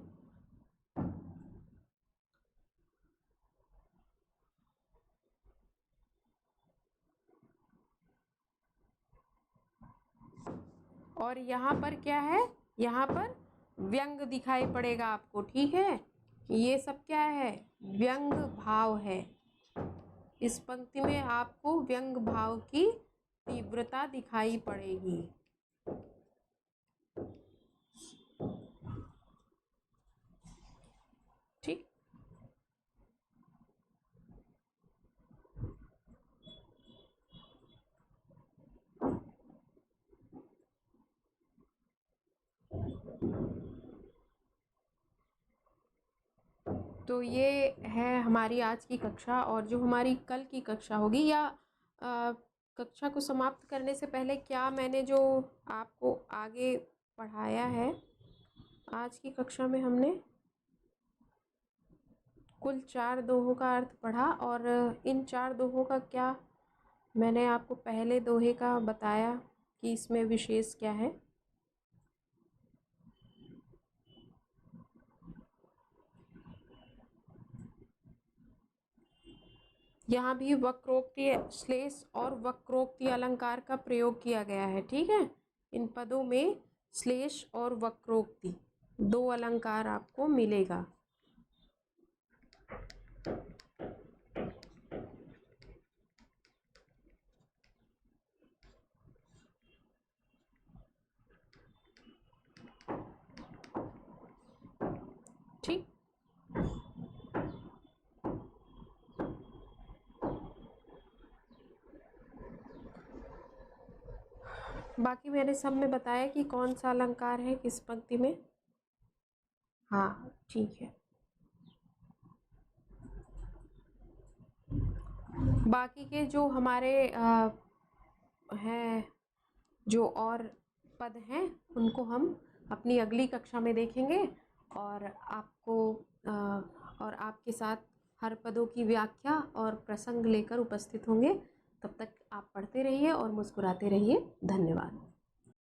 और यहाँ पर क्या है? यहाँ पर व्यंग दिखाई पड़ेगा आपको। ठीक है। ये सब क्या है? व्यंग भाव है। इस पंक्ति में आपको व्यंग भाव की तीव्रता दिखाई पड़ेगी। ठीक। तो ये है हमारी आज की कक्षा। और जो हमारी कल की कक्षा होगी, या कक्षा को समाप्त करने से पहले क्या मैंने जो आपको आगे पढ़ाया है आज की कक्षा में हमने कुल 4 दोहों का अर्थ पढ़ा और इन 4 दोहों का क्या, मैंने आपको पहले दोहे का बताया कि इसमें विशेष क्या है। यहाँ भी वक्रोक्ति श्लेष और वक्रोक्ति अलंकार का प्रयोग किया गया है। ठीक है, इन पदों में श्लेष और वक्रोक्ति 2 अलंकार आपको मिलेगा। ठीक, बाकी मैंने सब में बताया कि कौन सा अलंकार है किस पंक्ति में। हाँ ठीक है, बाकी के जो हमारे हैं जो और पद हैं उनको हम अपनी अगली कक्षा में देखेंगे और आपको और आपके साथ हर पदों की व्याख्या और प्रसंग लेकर उपस्थित होंगे। तब तक आप पढ़ते रहिए और मुस्कुराते रहिए। धन्यवाद।